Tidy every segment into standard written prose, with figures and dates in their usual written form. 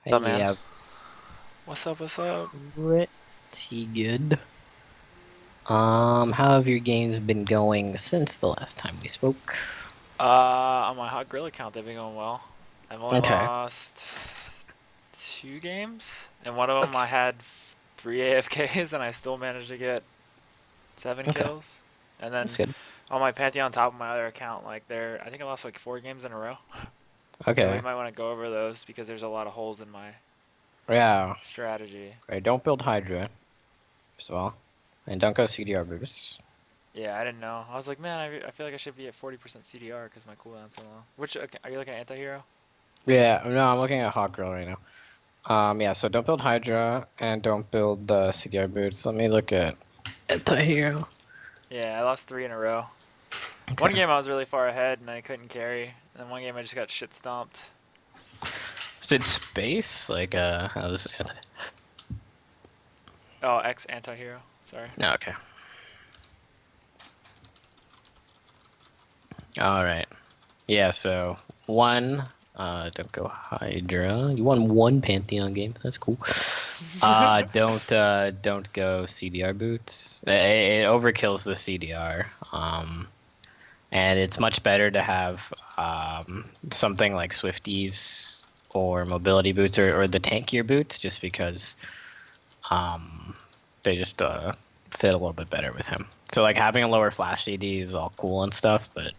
What's up, man? Yeah, What's up? What's up? pretty good. How have your games been going since the last time we spoke? On my hot grill account, they've been going well. I've only Okay. lost two games, and one of them Okay. I had three AFKs, and I still managed to get seven Okay. kills. And That's then good. on my Pantheon top of my other account, I think I lost like four games in a row. So we Okay. might want to go over those because there's a lot of holes in my Yeah. strategy. Right. Don't build Hydra, first of all. And don't go CDR boost. Yeah, I didn't know. I was like, man, I feel like I should be at 40% CDR because my cooldown's so long. Which, okay, are you looking at anti-hero? Yeah, no, I'm looking at Hot Girl right now. Yeah, so don't build Hydra and don't build the CDR boots. Let me look at anti-hero. Yeah, I lost three in a row. One Okay. game I was really far ahead and I couldn't carry, and then one game I just got shit stomped. Is it space? Like, how's it? Oh, X anti-hero. Sorry. No, okay. Alright. Yeah, so one, don't go Hydra. You won one Pantheon game. That's cool. Don't go CDR boots. It overkills the CDR. And it's much better to have something like Swifties or mobility boots or the tankier boots, just because they just fit a little bit better with him. So like having a lower flash CD is all cool and stuff, but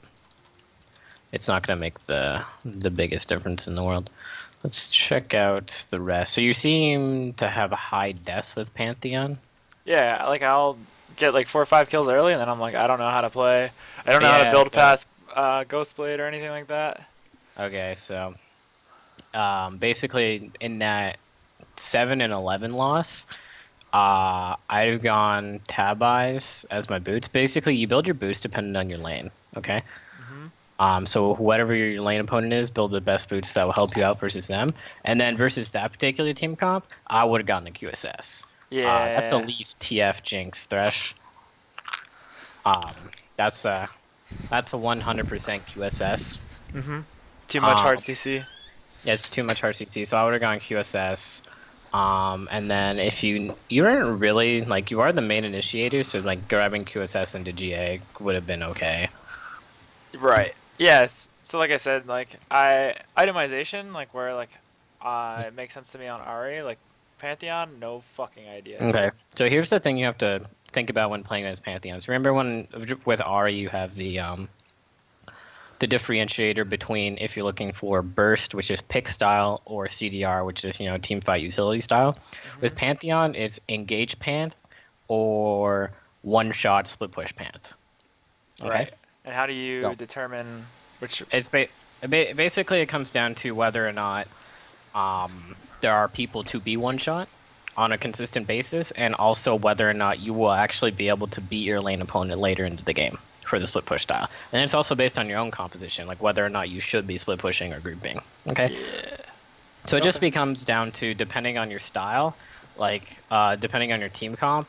it's not going to make the biggest difference in the world. Let's check out the rest. So you seem to have a high deaths with Pantheon. Yeah, like I'll get like 4 or 5 kills early, and then I'm like, I don't know how to play. I don't know how to Yeah, build so past Ghostblade or anything like that. okay, so basically in that 7 and 11 loss, I've gone tab eyes as my boots. Basically, you build your boots depending on your lane. Okay. Hmm. So whatever your lane opponent is, build the best boots that will help you out versus them. And then versus that particular team comp, I would have gotten the QSS. That's the Yeah. least TF Jinx Thresh. Um, that's a that's a 100% QSS. Hmm. Too much Um, hard CC. yeah, it's too much RCT, so I would have gone QSS. And then if you weren't really like you are the main initiator, so like grabbing QSS into GA would have been okay. Right. Yes. So like I said, like I itemization, like where like it makes sense to me on Ari, like Pantheon, no fucking idea, Okay. dude. So here's the thing you have to think about when playing as Pantheons. Remember when with Ari you have the differentiator between if you're looking for burst, which is pick style, or CDR, which is team fight utility style. Hmm. With Pantheon, it's engage Panth or one shot split push Panth. Okay. Right. And how do you So determine which? basically it comes down to whether or not there are people to be one shot on a consistent basis, and also whether or not you will actually be able to beat your lane opponent later into the game for the split push style. And it's also based on your own composition, like whether or not you should be split pushing or grouping. Okay, Yeah. so it just Okay. becomes down to depending on your style, like depending on your team comp,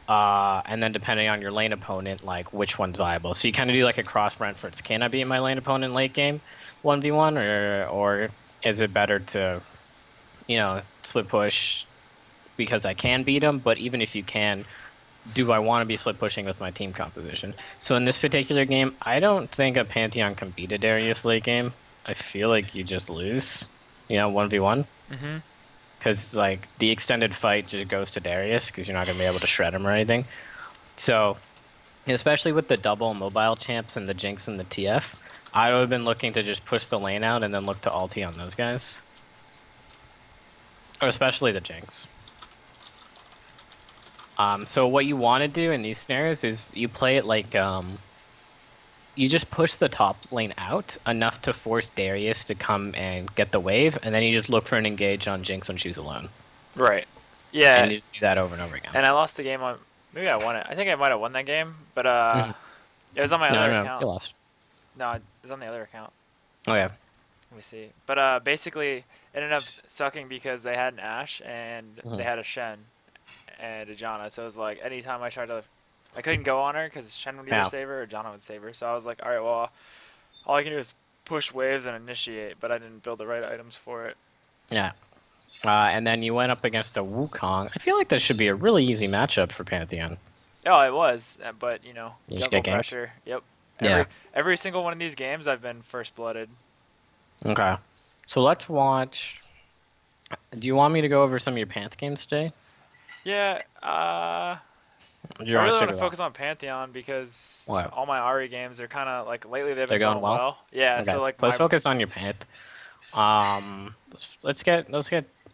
and then depending on your lane opponent, like which one's viable. So you kind of do like a cross reference. Can I beat my lane opponent late game, 1v1, or is it better to split push because I can beat him, but even if you can, do I want to be split pushing with my team composition? So in this particular game, I don't think a Pantheon can beat a Darius late game. I feel like you just lose, 1v1. Hmm. Because like the extended fight just goes to Darius because you're not gonna be able to shred him or anything. So especially with the double mobile champs and the Jinx and the TF, I would have been looking to just push the lane out and then look to ulti on those guys, or especially the Jinx. So what you want to do in these scenarios is you play it like you just push the top lane out enough to force Darius to come and get the wave, and then you just look for an engage on Jinx when she's alone, Right. and Yeah. you just do that over and over again. And I lost the game on. Maybe I won it. I think I might have won that game, but Mhm. it was on my No, other no, no, you account. lost. No, it was on the other account. Oh yeah, Let me see. But basically, it ended up sucking because they had an Ashe and they Mhm. had a Shen and a Janna. So it was like anytime I tried to, I couldn't go on her because Shen would either yeah, save her or Janna would save her. So I was like, all right, well, all I can do is push waves and initiate, but I didn't build the right items for it. yeah. And then you went up against a Wukong. I feel like that should be a really easy matchup for Pantheon. Oh, it was, but You just jungle get ganked. pressure. Yep. Yeah. Every single one of these games, I've been first blooded. Okay. So let's watch. Do you want me to go over some of your Panth games today? Yeah. Or do you I want to really stick want to with that? focus on Pantheon because What? all my Ari games are kind of like lately they've They're been going going well? well. Yeah. Okay. So like So let's my focus on your Panth. Let's get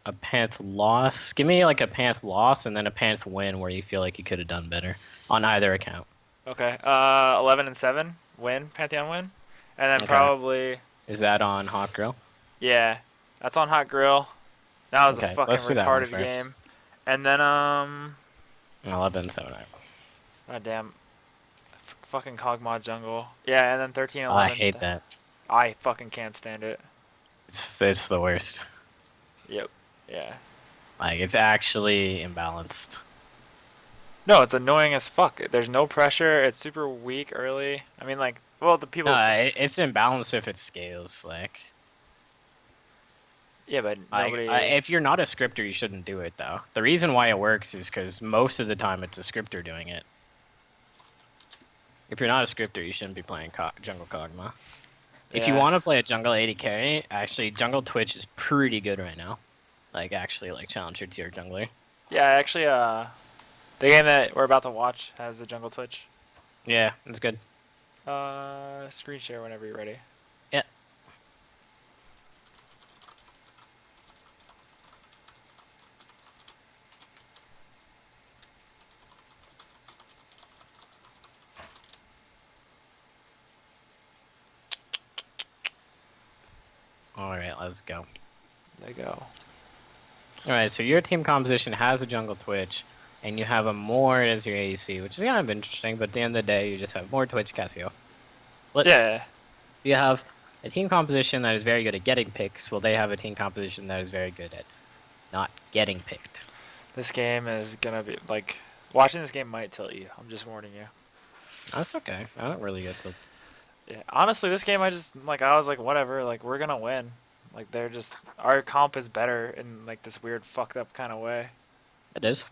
a Panth loss. Give me like a Panth loss and then a Panth win where you feel like you could have done better on either account. okay. 11-7 win Pantheon win, and then Okay. probably Is that on Hot Grill? yeah, that's on Hot Grill. That was a Okay, so fucking let's do that one retarded first. game. And then 11-7. god damn, fucking Cogmod jungle. Yeah, and then 13 Oh, I 11. hate that. I fucking can't stand it. It's the worst. Yep. Yeah. Like it's actually imbalanced. No, it's annoying as fuck. There's no pressure. It's super weak early. I mean, like, well, the people. It's imbalanced if it scales. Yeah, but Like nobody. if you're not a scripter, you shouldn't do it though. The reason why it works is because most of the time it's a scripter doing it. If you're not a scripter, you shouldn't be playing Jungle Kog'Maw. If you Yeah. want to play a jungle AD carry, actually Jungle Twitch is pretty good right now. Like actually like challenger tier jungler. Yeah, actually, the game that we're about to watch has the jungle twitch. Yeah, it's good. Screen share whenever you're ready. Yeah. All right, let's go. There you go. All right, so your team composition has a jungle Twitch, and you have a Mord as your ADC, which is kind of interesting. But at the end of the day, you just have Mord, Twitch, Cassio. Yeah. You have a team composition that is very good at getting picks, while they have a team composition that is very good at not getting picked. This game is gonna be like watching this game might tilt you. I'm just warning you. That's okay. I don't really get to. Yeah. Honestly, this game I was like whatever. Like we're gonna win. Like they're just our comp is better in like this weird fucked up kind of way. It is.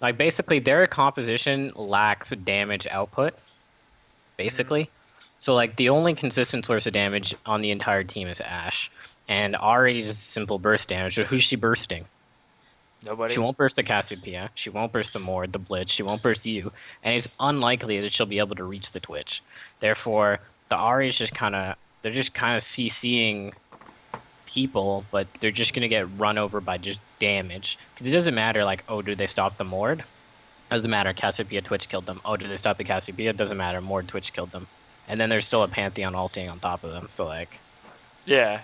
Like basically, their composition lacks damage output. Basically, so like the only consistent source of damage on the entire team is Ashe, and Ahri is simple burst damage. So who's she bursting? Nobody. She won't burst the Cassiopeia. She won't burst the Mord, the Blitz. She won't burst you, and it's unlikely that she'll be able to reach the Twitch. Therefore, the Ahri is just kind of CCing people, but they're just gonna get run over by just damage. Because it doesn't matter like, oh, did they stop the Mord? Doesn't matter. Cassiopeia Twitch killed them. Oh, did they stop the Cassiopeia? Doesn't matter. Mord Twitch killed them. And then there's still a Pantheon ulting on top of them. So like, Yeah.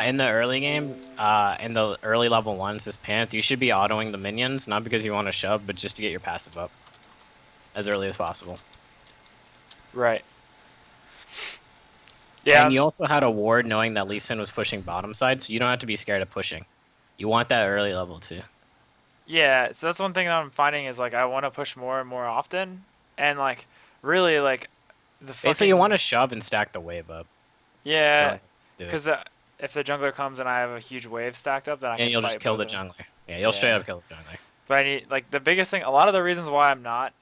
in the early game, in the early level ones, this Panth, you should be autoing the minions, not because you want to shove, but just to get your passive up as early as possible. Right. Yeah. And you also had a ward knowing that Lee Sin was pushing bottom side, so you don't have to be scared of pushing. You want that early level too. Yeah, so that's one thing that I'm finding is like I want to push more and more often, and like really like the fucking. Basically, you want to shove and stack the wave up. Yeah, Don't do it. because if the jungler comes and I have a huge wave stacked up, then I can And you'll fight just kill the both of them. jungler. Yeah, you'll straight Yeah. up kill the jungler. But I need like the biggest thing. A lot of the reasons why I'm not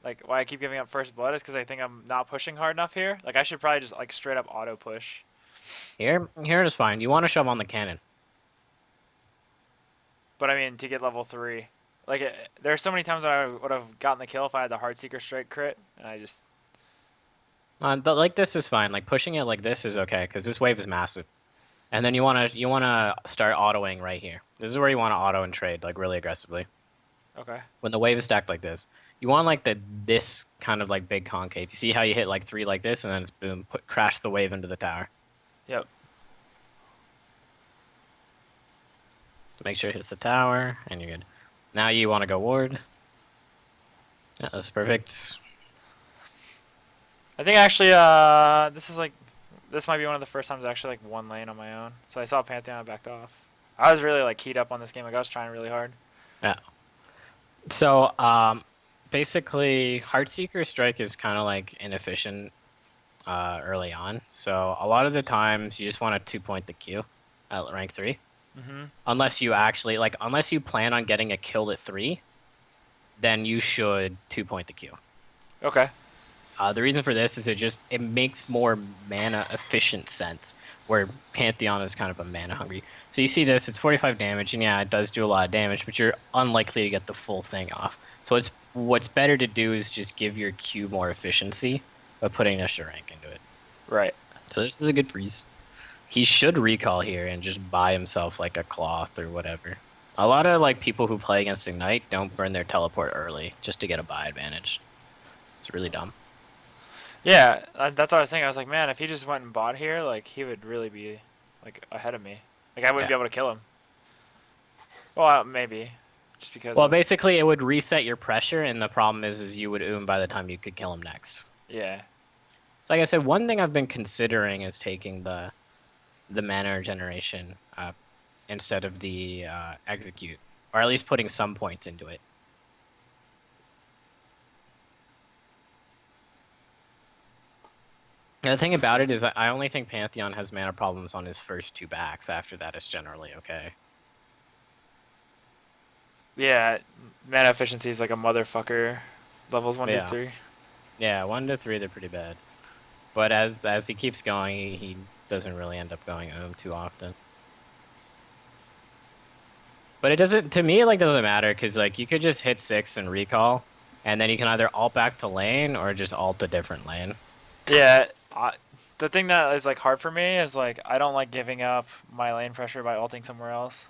like why I keep giving up first blood is because I think I'm not pushing hard enough here. Like I should probably just like straight up auto push. Here is fine. You want to shove on the cannon. But I mean to get level 3, like there's so many times that I would have gotten the kill if I had the Heartseeker strike crit, and I just. But like this is fine. Like pushing it like this is okay because this wave is massive. And then you wanna start autoing right here. This is where you want to auto and trade like really aggressively. Okay. When the wave is stacked like this, you want like this kind of like big concave. You see how you hit like 3 like this and then it's boom, crash the wave into the tower. Yep. So make sure it hits the tower and you're good. Now you want to go ward. Yeah, that's perfect. I think actually, this might be one of the first times I actually like one lane on my own. So I saw Pantheon, I backed off. I was really like keyed up on this game. Like I was trying really hard. Yeah. So basically, Heartseeker Strike is kind of like inefficient early on. So a lot of the times you just want to 2-point the Q. at rank 3. Mm-hmm. Unless you actually like, unless you plan on getting a kill at 3, then you should 2-point the Q. Okay. The reason for this is it makes more mana efficient sense, where Pantheon is kind of a mana hungry. So you see this, it's 45 damage, and yeah, it does do a lot of damage, but you're unlikely to get the full thing off. So what's better to do is just give your Q more efficiency by putting extra rank into it. Right. So this is a good freeze. He should recall here and just buy himself like a cloth or whatever. A lot of like people who play against Ignite don't burn their teleport early just to get a buy advantage. It's really dumb. Yeah, that's what I was thinking. I was like, man, if he just went and bought here, like he would really be like ahead of me. Like I wouldn't be Yeah. able to kill him. Well, maybe, just because Well, of basically, it would reset your pressure, and the problem is you would by the time you could kill him next. yeah. So, like I said, one thing I've been considering is taking the mana regeneration instead of the execute, or at least putting some points into it. The thing about it is I only think Pantheon has mana problems on his first 2 backs. After that, it's generally okay. Yeah, mana efficiency is like a motherfucker. Levels 1 to Yeah. 3. Yeah, 1 to 3, they're pretty bad. But as he keeps going, he doesn't really end up going too often. But it doesn't, to me, it like doesn't matter, because like you could just hit 6 and recall, and then you can either ult back to lane or just ult a different lane. Yeah, the thing that is like hard for me is like I don't like giving up my lane pressure by ulting somewhere else.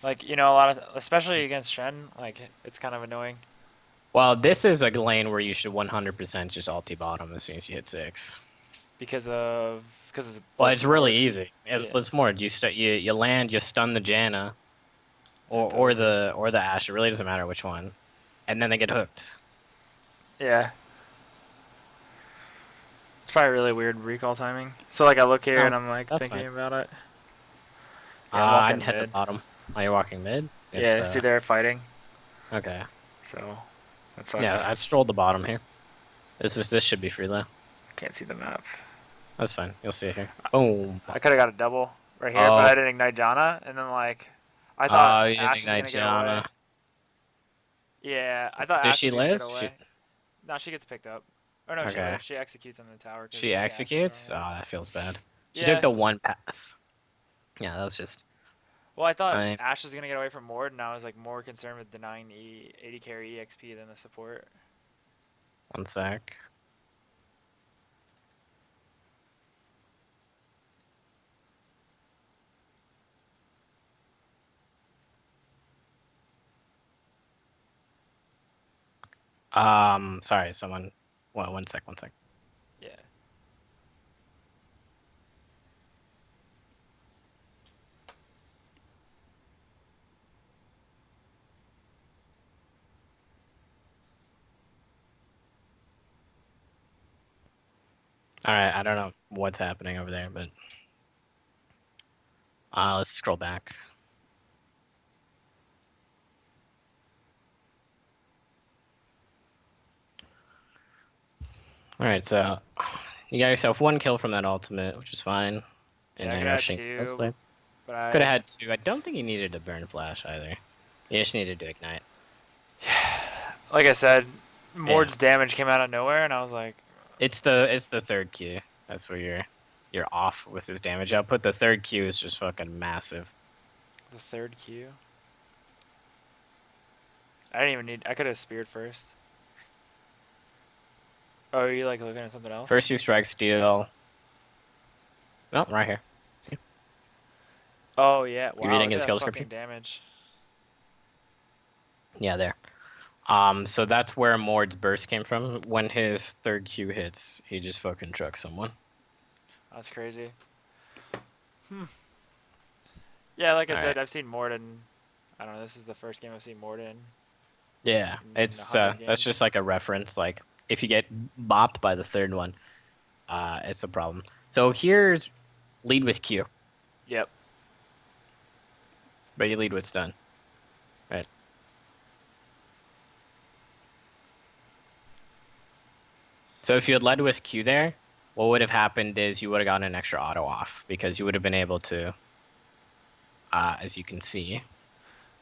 Like a lot of, especially against Shen, like it's kind of annoying. Well, this is a lane where you should 100% just ulti bottom as soon as you hit 6. Because it's Well, Blitz it's really Mord. easy. It's Yeah. Blitz Mord. You land, you stun the Janna, And, or the Ashe. It really doesn't matter which one, and then they get hooked. yeah. It's probably really weird recall timing. So like I look here No, and I'm like that's thinking fine. about it. Yeah, I'm I'd walking head to mid. bottom. Are you walking mid? Yeah, see they're fighting. Okay. So that Yeah, sucks. I'd stroll the bottom here. This should be free though. Can't see the map. That's fine. You'll see it here. Boom. I could have got a double right here, but Oh, I didn't ignite Janna, and then like I thought you didn't Ashe was ignite gonna get away. Janna. Yeah, I thought Does Ashe she was gonna get live? away. No, she gets picked up. Or no, she Okay. lives. She executes on the tower because She Cash was executes? going Oh, away. that feels bad. She took Yeah. the one path. Yeah, that was just. Well, I thought I Ashe was gonna get away from Mord, and I was like more concerned with denying 80 carry EXP than the support. One sec. Sorry, someone. Well, one sec. Yeah. All right, I don't know what's happening over there, but let's scroll back. All right, so you got yourself 1 kill from that ultimate, which is fine. And Yeah, I now could you're have rushing two, close play. but Could have had 2. I don't think you needed to burn flash either. You just needed to ignite. like I said, Mord's damage came out of nowhere, and I was like, It's the third Q. That's where you're off with his damage output. The third Q is just fucking massive. the third Q. I didn't even need. I could have speared first. Oh, are you like looking at something else? First you strike steal. Oh, right here. See? Oh yeah. Wow. You reading Look his at skill that fucking description? damage. Yeah, there. So that's where Mord's burst came from. When his third Q hits, he just fucking trucks someone. That's crazy. Yeah, like I All said, right. I've seen Mord in. I don't know. This is the first game I've seen Mord in. Yeah, In it's 100 that's games. just like a reference. Like if you get bopped by the third one, it's a problem. So here's lead with Q, Yep. but you lead with stun, right? So if you had led with Q there, what would have happened is you would have gotten an extra auto off because you would have been able to, as you can see,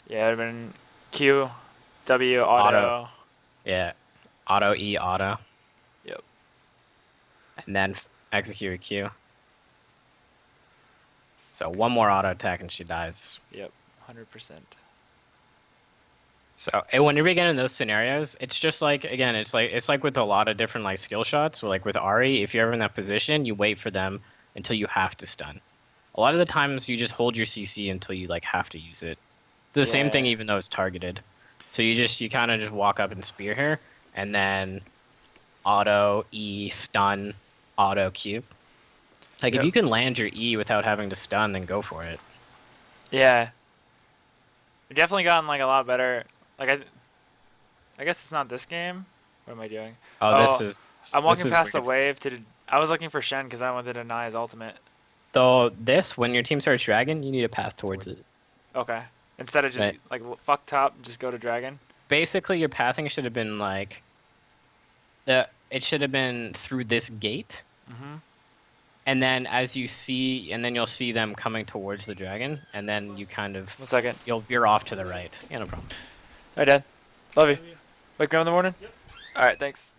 Yeah, it would have been Q, W, auto, auto. yeah, auto E auto, Yep. and then execute a Q. So one more auto attack and she dies. Yep. 100%. So and when you're getting in those scenarios, it's just like again, it's like with a lot of different like skill shots. Or like with Ari, if you're ever in that position, you wait for them until you have to stun. A lot of the times, you just hold your CC until you like have to use it. It's the same thing, Yeah. even though it's targeted. So you kind of just walk up and spear her, and then auto E stun, auto Q. Like if Yep. you can land your E without having to stun, then go for it. Yeah. We've definitely gotten like a lot better. Like I guess it's not this game. What am I doing? Oh, Oh, I'm this walking is past the weird. wave I was looking for Shen because I wanted to deny his ultimate. Though this, when your team starts dragon, you need a path towards it. Okay. Instead of just Right. like fuck top, just go to dragon. Basically, your pathing should have been like it should have been through this gate, Mhm. and then as you see, and then you'll see them coming towards the dragon, and then you kind of 1 second. you'll veer off to the right. Yeah, no problem. All right, Dad. Love you. Wake me up in the morning. Yep. All right. Thanks.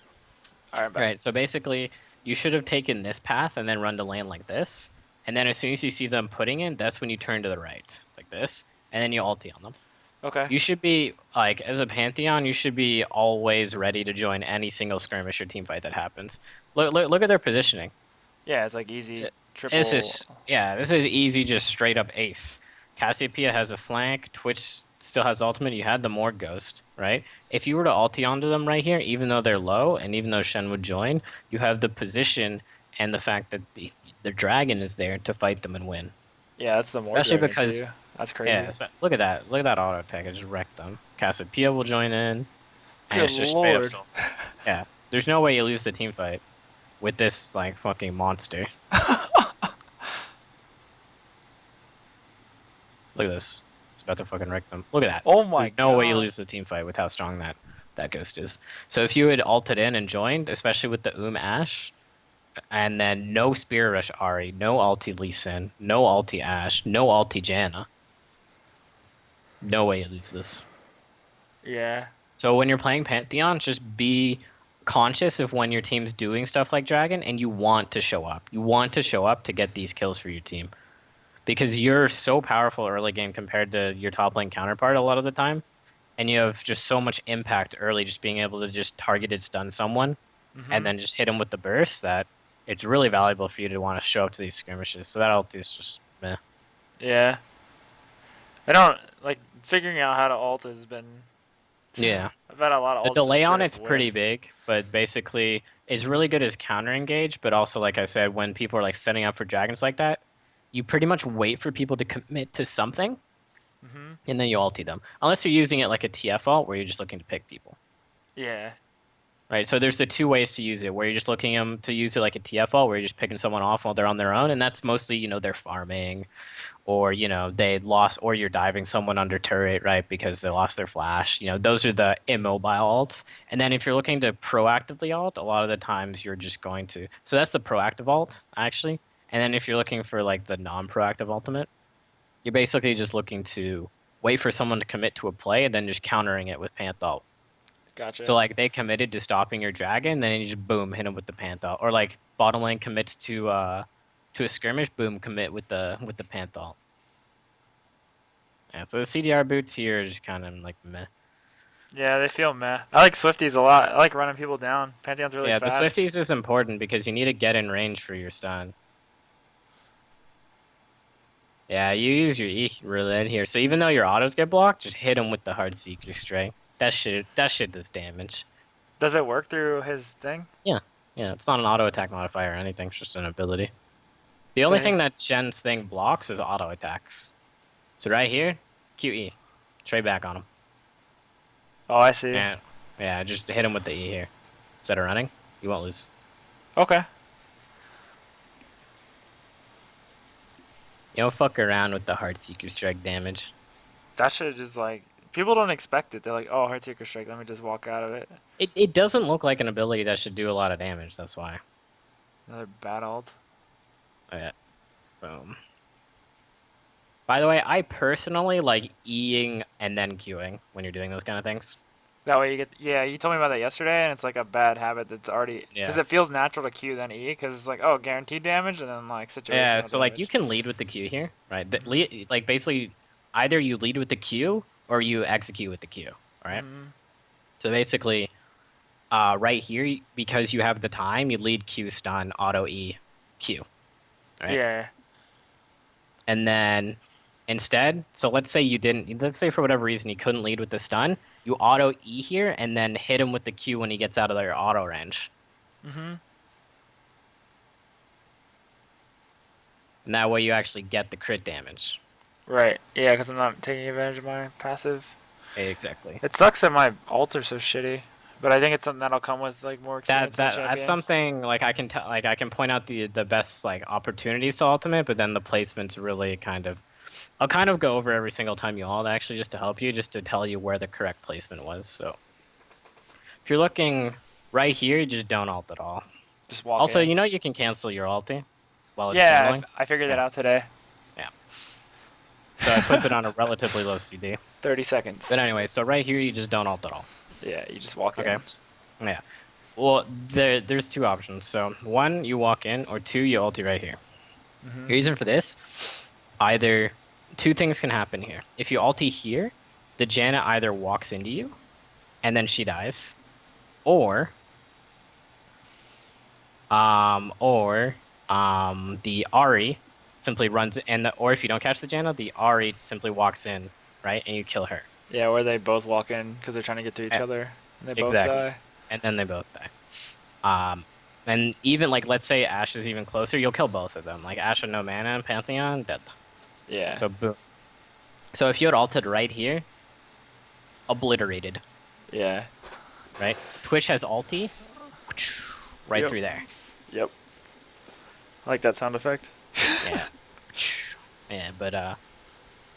All right. All Bye. right, so basically, you should have taken this path and then run to land like this, and then as soon as you see them putting in, that's when you turn to the right, like this, and then you ulti on them. Okay. You should be, like, as a Pantheon, you should be always ready to join any single skirmish or team fight that happens. Look at their positioning. Yeah, it's like easy This triple. is, yeah, this is easy, just straight up ace. Cassiopeia has a flank, Twitch still has ultimate, you had the Morgue Ghost, right? If you were to ulti onto them right here, even though they're low, and even though Shen would join, you have the position and the fact that the dragon is there to fight them and win. Yeah, that's the more Especially dragon because too. That's yeah, crazy. look at that auto attack. I just wrecked them. Cassiopeia will join in, and Good it's just straight up lord. soul. Yeah, there's no way you lose the team fight with this like fucking monster. Look at this. It's about to fucking wreck them. Look at that. Oh my There's no way you god. lose the team fight with how strong that ghost is. So if you had ulted in and joined, especially with the Ash, and then no Spear Rush Ari, no ulti Lee Sin, no ulti Ash, no ulti Janna, no way you lose this. Yeah. So when you're playing Pantheon, just be conscious of when your team's doing stuff like Dragon and you want to show up. You want to show up to get these kills for your team. Because you're so powerful early game compared to your top lane counterpart a lot of the time. And you have just so much impact early just being able to just targeted stun someone and Mhm. then just hit them with the burst that it's really valuable for you to want to show up to these skirmishes. So that ulti is just meh. Yeah. I don't like figuring out how to ult has been. Yeah. I've had a lot of The ults just delay on straight it's up pretty whiff. big, but basically it's really good as counter engage, but also like I said, when people are like setting up for dragons like that, you pretty much wait for people to commit to something Mhm. and then you ulti them. Unless you're using it like a TF ult where you're just looking to pick people. Yeah. Right? So there's the two ways to use it, where you're just looking to use it like a TF ult where you're just picking someone off while they're on their own, and that's mostly, they're farming or they lost, or you're diving someone under turret, right, because they lost their flash. Those are the immobile alts. And then if you're looking to proactively alt, a lot of the times you're just going to, so that's the proactive alt actually. And then if you're looking for like the non-proactive ultimate, you're basically just looking to wait for someone to commit to a play and then just countering it with panth ult. So Gotcha. like they committed to stopping your dragon, then you just boom hit them with the panth ult. Or like bottom lane commits to a skirmish, boom commit with the panth ult. Yeah, so the CDR boots here is kind of like meh. Yeah, they feel meh. I like Swifties a lot. I like running people down. Pantheon's really Yeah, the fast. Swifties is important because you need to get in range for your stun. Yeah, you use your E roulette here. So even though your autos get blocked, just hit them with the hard seeker strike. That shit does damage. Does it work through his thing? Yeah, yeah, it's not an auto attack modifier or anything. It's just an ability. The So only he, thing that Shen's thing blocks is auto attacks. So right here, QE, trade back on him. oh, I see. And yeah, just hit him with the E here. Instead of running, you won't lose. Okay. You don't fuck around with the Heartseeker strike damage. That shit is like people don't expect it. They're like, oh, Heartseeker Strike. Let me just walk out of it. It doesn't look like an ability that should do a lot of damage. That's why. Another bad ult. Oh, yeah. Boom. By the way, I personally like Eing and then Qing when you're doing those kind of things. That way you get. Yeah, you told me about that yesterday, and it's like a bad habit that's already because Yeah. it feels natural to Q then E because it's like oh guaranteed damage and then like Yeah, situational so like you damage. can lead with the Q here, right? Mhm. Like basically either you lead with the Q or you execute with the Q, all right? Mhm. So basically, right here, because you have the time, you lead Q stun, auto E, Q, right? Yeah. And then instead, so let's say for whatever reason you couldn't lead with the stun, you auto E here and then hit him with the Q when he gets out of their auto range. Mhm. And that way you actually get the crit damage. Right. Yeah, because I'm not taking advantage of my passive. Exactly. It sucks that my ults are so shitty, but I think it's something that'll come with like more experience in the That's champion. something like I can tell like I can point out the best like opportunities to ultimate, but then the placement's really kind of I'll kind of go over every single time you ult actually just to help you, just to tell you where the correct placement was. So if you're looking right here, you just don't ult at all. Just walk Also, in. you know you can cancel your ulti while it's Yeah, jungling. I figured that Yeah, out today. yeah. So it puts it on a relatively low CD. 30 But seconds. anyway, so right here you just don't ult at all. Yeah, you just walk Okay. in. Yeah. Well, there's two options. So one, you walk in, or two, you ulti right here. Mhm. The reason for this, either two things can happen here. If you ulti here, the Janna either walks into you and then she dies, or the Ari simply runs and or if you don't catch the Janna, the Ari simply walks in, right, and you kill her. Yeah, where they both walk in because they're trying to get to each Eh, other and they both Exactly. die. And then they both die. Um, and even like let's say Ashe is even closer, you'll kill both of them. Like Ashe with no mana and Pantheon dead. Yeah. So boom. So if you had ulted right here, obliterated, Yeah. right? Twitch has ulti, right Yep. through there. Yep. I like that sound effect. Yeah. Yeah, but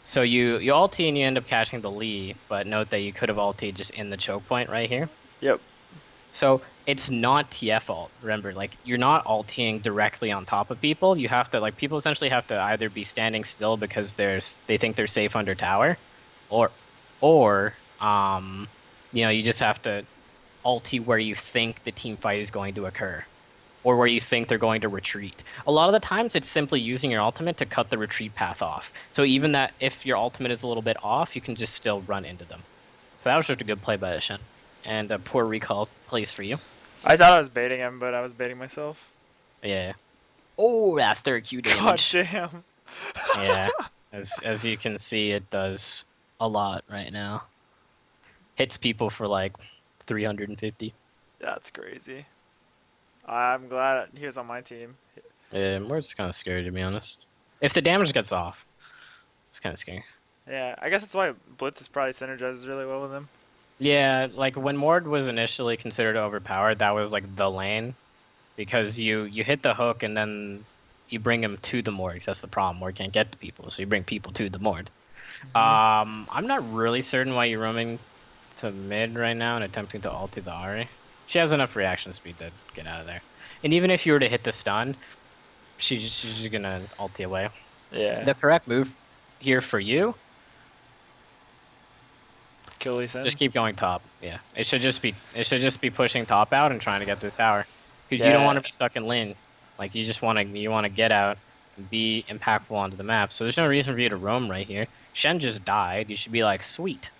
so you ulti and you end up catching the Lee, but note that you could have ulti just in the choke point right here. Yep. So it's not TF ult. Remember, like you're not ulting directly on top of people. You have to like people essentially have to either be standing still because they think they're safe under tower, or or you just have to ulti where you think the team fight is going to occur, or where you think they're going to retreat. A lot of the times it's simply using your ultimate to cut the retreat path off. So even that if your ultimate is a little bit off, you can just still run into them. So that was just a good play by the Shen. And a poor recall plays for you. I thought I was baiting him, but I was baiting myself. Yeah. Oh, that third Q God damage. damn. Yeah. As you can see, it does a lot right now. Hits people for like 350. That's crazy. I'm glad he was on my team. Yeah, we're just kind of scary to be honest. If the damage gets off, it's kind of scary. Yeah, I guess that's why Blitz is probably synergizes really well with him. Yeah, like when Mord was initially considered overpowered, that was like the lane because you hit the hook and then you bring him to the Mord. That's the problem. Mord can't get to people, so you bring people to the Mord. Hmm. I'm not really certain why you're roaming to mid right now and attempting to ulti the Ari. She has enough reaction speed to get out of there. And even if you were to hit the stun, she's just gonna ulti away. Yeah. The correct move here for you, Kill Lee Sin. just keep going top. Yeah, it should just be pushing top out and trying to get this tower, because you don't want Yeah. to be stuck in lane. Like you want to get out and be impactful onto the map. So there's no reason for you to roam right here. Shen just died. You should be like sweet,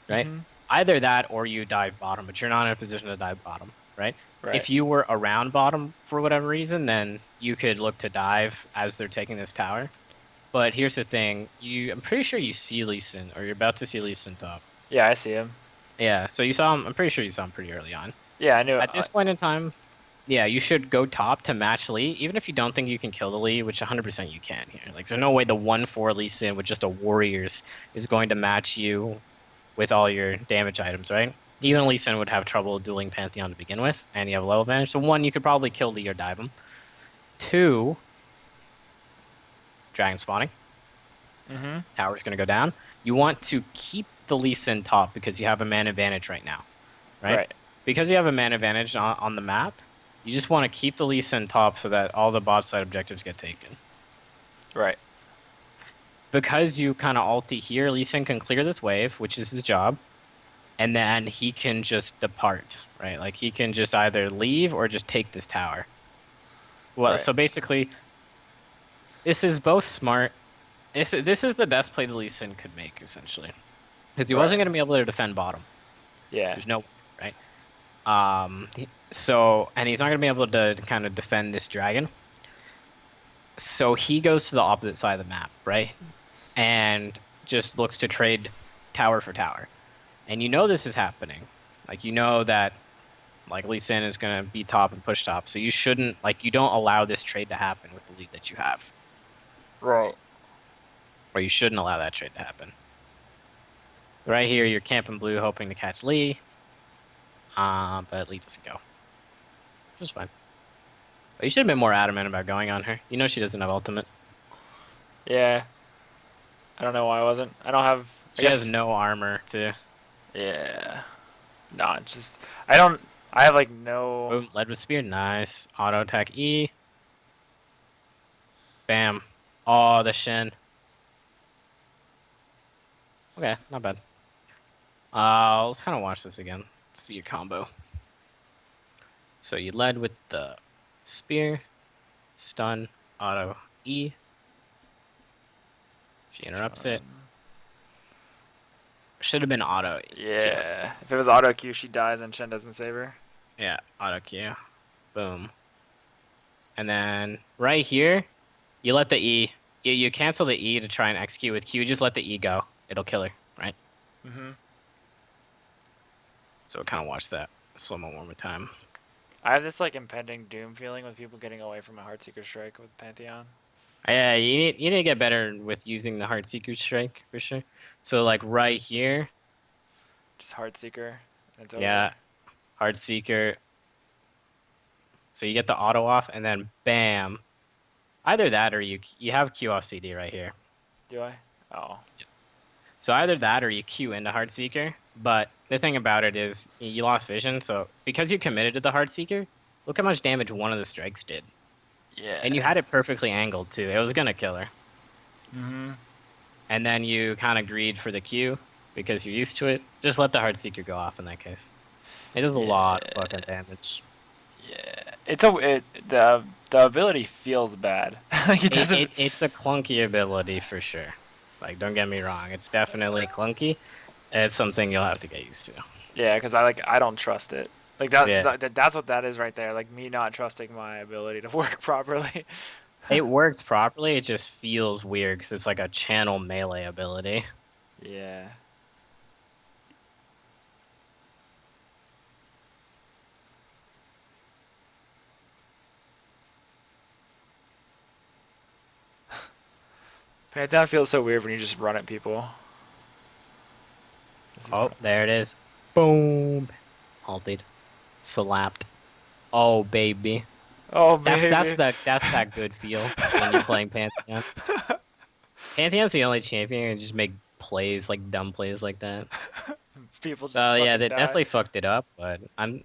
right? Hmm. Either that or you dive bottom, but you're not in a position to dive bottom, right? Right. If you were around bottom for whatever reason, then you could look to dive as they're taking this tower. But here's the thing: I'm pretty sure you see Lee Sin, or you're about to see Lee Sin top. Yeah, I see him. Yeah, so you saw him. I'm pretty sure you saw him pretty early on. Yeah, I knew it. At this point in time, yeah, you should go top to match Lee, even if you don't think you can kill the Lee, which 100% you can here. Like, there's no way the 1-4 Lee Sin with just a Warriors is going to match you with all your damage items, right? Even Lee Sin would have trouble dueling Pantheon to begin with, and you have a level advantage. So one, you could probably kill Lee or dive him. Two, dragon spawning. Hmm. Tower's going to go down. You want to keep the Lee Sin top because you have a man advantage right now, right? Right. Because you have a man advantage on the map, You just want to keep the Lee Sin top so that all the bot side objectives get taken. Right. Because you kind of ulti here, Lee Sin can clear this wave, which is his job, and then he can just depart, right? Like he can just either leave or just take this tower. Well, Right. so basically, this is both smart. This is the best play that Lee Sin could make, essentially. Because he wasn't Right. going to be able to defend bottom. Yeah. There's no way, right? So, and he's not going to be able to kind of defend this dragon. So he goes to the opposite side of the map, right? And just looks to trade tower for tower. And you know this is happening. Like, you know that, like, Lee Sin is going to be top and push top. So you shouldn't, like, you don't allow this trade to happen with the lead that you have. Right. Or you shouldn't allow that trade to happen. So right here, you're camping blue, hoping to catch Lee. But Lee doesn't go. Which is fine. But you should have been more adamant about going on her. You know she doesn't have ultimate. Yeah. I don't know why I wasn't. I don't have. She has no armor, too. Yeah. No, it's just I don't. I have like no. Boom, led with spear. Nice. Auto attack E. Bam. Oh, the Shen. Okay, not bad. Let's kind of watch this again. Let's see your combo. So you led with the spear, stun, auto E. She interrupts it. Should have been auto. Yeah. If it was auto Q, she dies and Shen doesn't save her. Yeah, auto Q. Boom. And then right here, you let the E. You cancel the E to try and execute with Q. Just let the E go. It'll kill her, right? Mhm. So kind of watch that slow-mo one more time. I have this like impending doom feeling with people getting away from a Heartseeker strike with Pantheon. Yeah, you need to get better with using the Heartseeker strike for sure. So like right here, Just Heartseeker. And it's yeah, Heartseeker. So you get the auto off, and then bam. Either that or you have Q off CD right here. Do I? Oh. So either that or you Q into Heartseeker. But the thing about it is you lost vision. So because you committed to the Heartseeker, look how much damage one of the strikes did. Yeah. And you had it perfectly angled too. It was gonna kill her. Mhm. And then you kind of greed for the Q because you're used to it. Just let the Heartseeker go off in that case. It does a lot of fucking damage. Yeah. The ability feels bad. It doesn't. It's a clunky ability for sure. Like, don't get me wrong. It's definitely clunky. It's something you'll have to get used to. Yeah, because I don't trust it. Like that, Yeah. that's what that is right there. Like me not trusting my ability to work properly. It works properly. It just feels weird because it's like a channel melee ability. Yeah. Pantheon feels so weird when you just run at people. Oh, there it is. Boom. Halted. Slapped. Oh, baby. Oh, That's baby. that's that good feel when you're playing Pantheon. Pantheon's the only champion who can just make plays like dumb plays like that. People just. Yeah, they die. definitely fucked it up, but I'm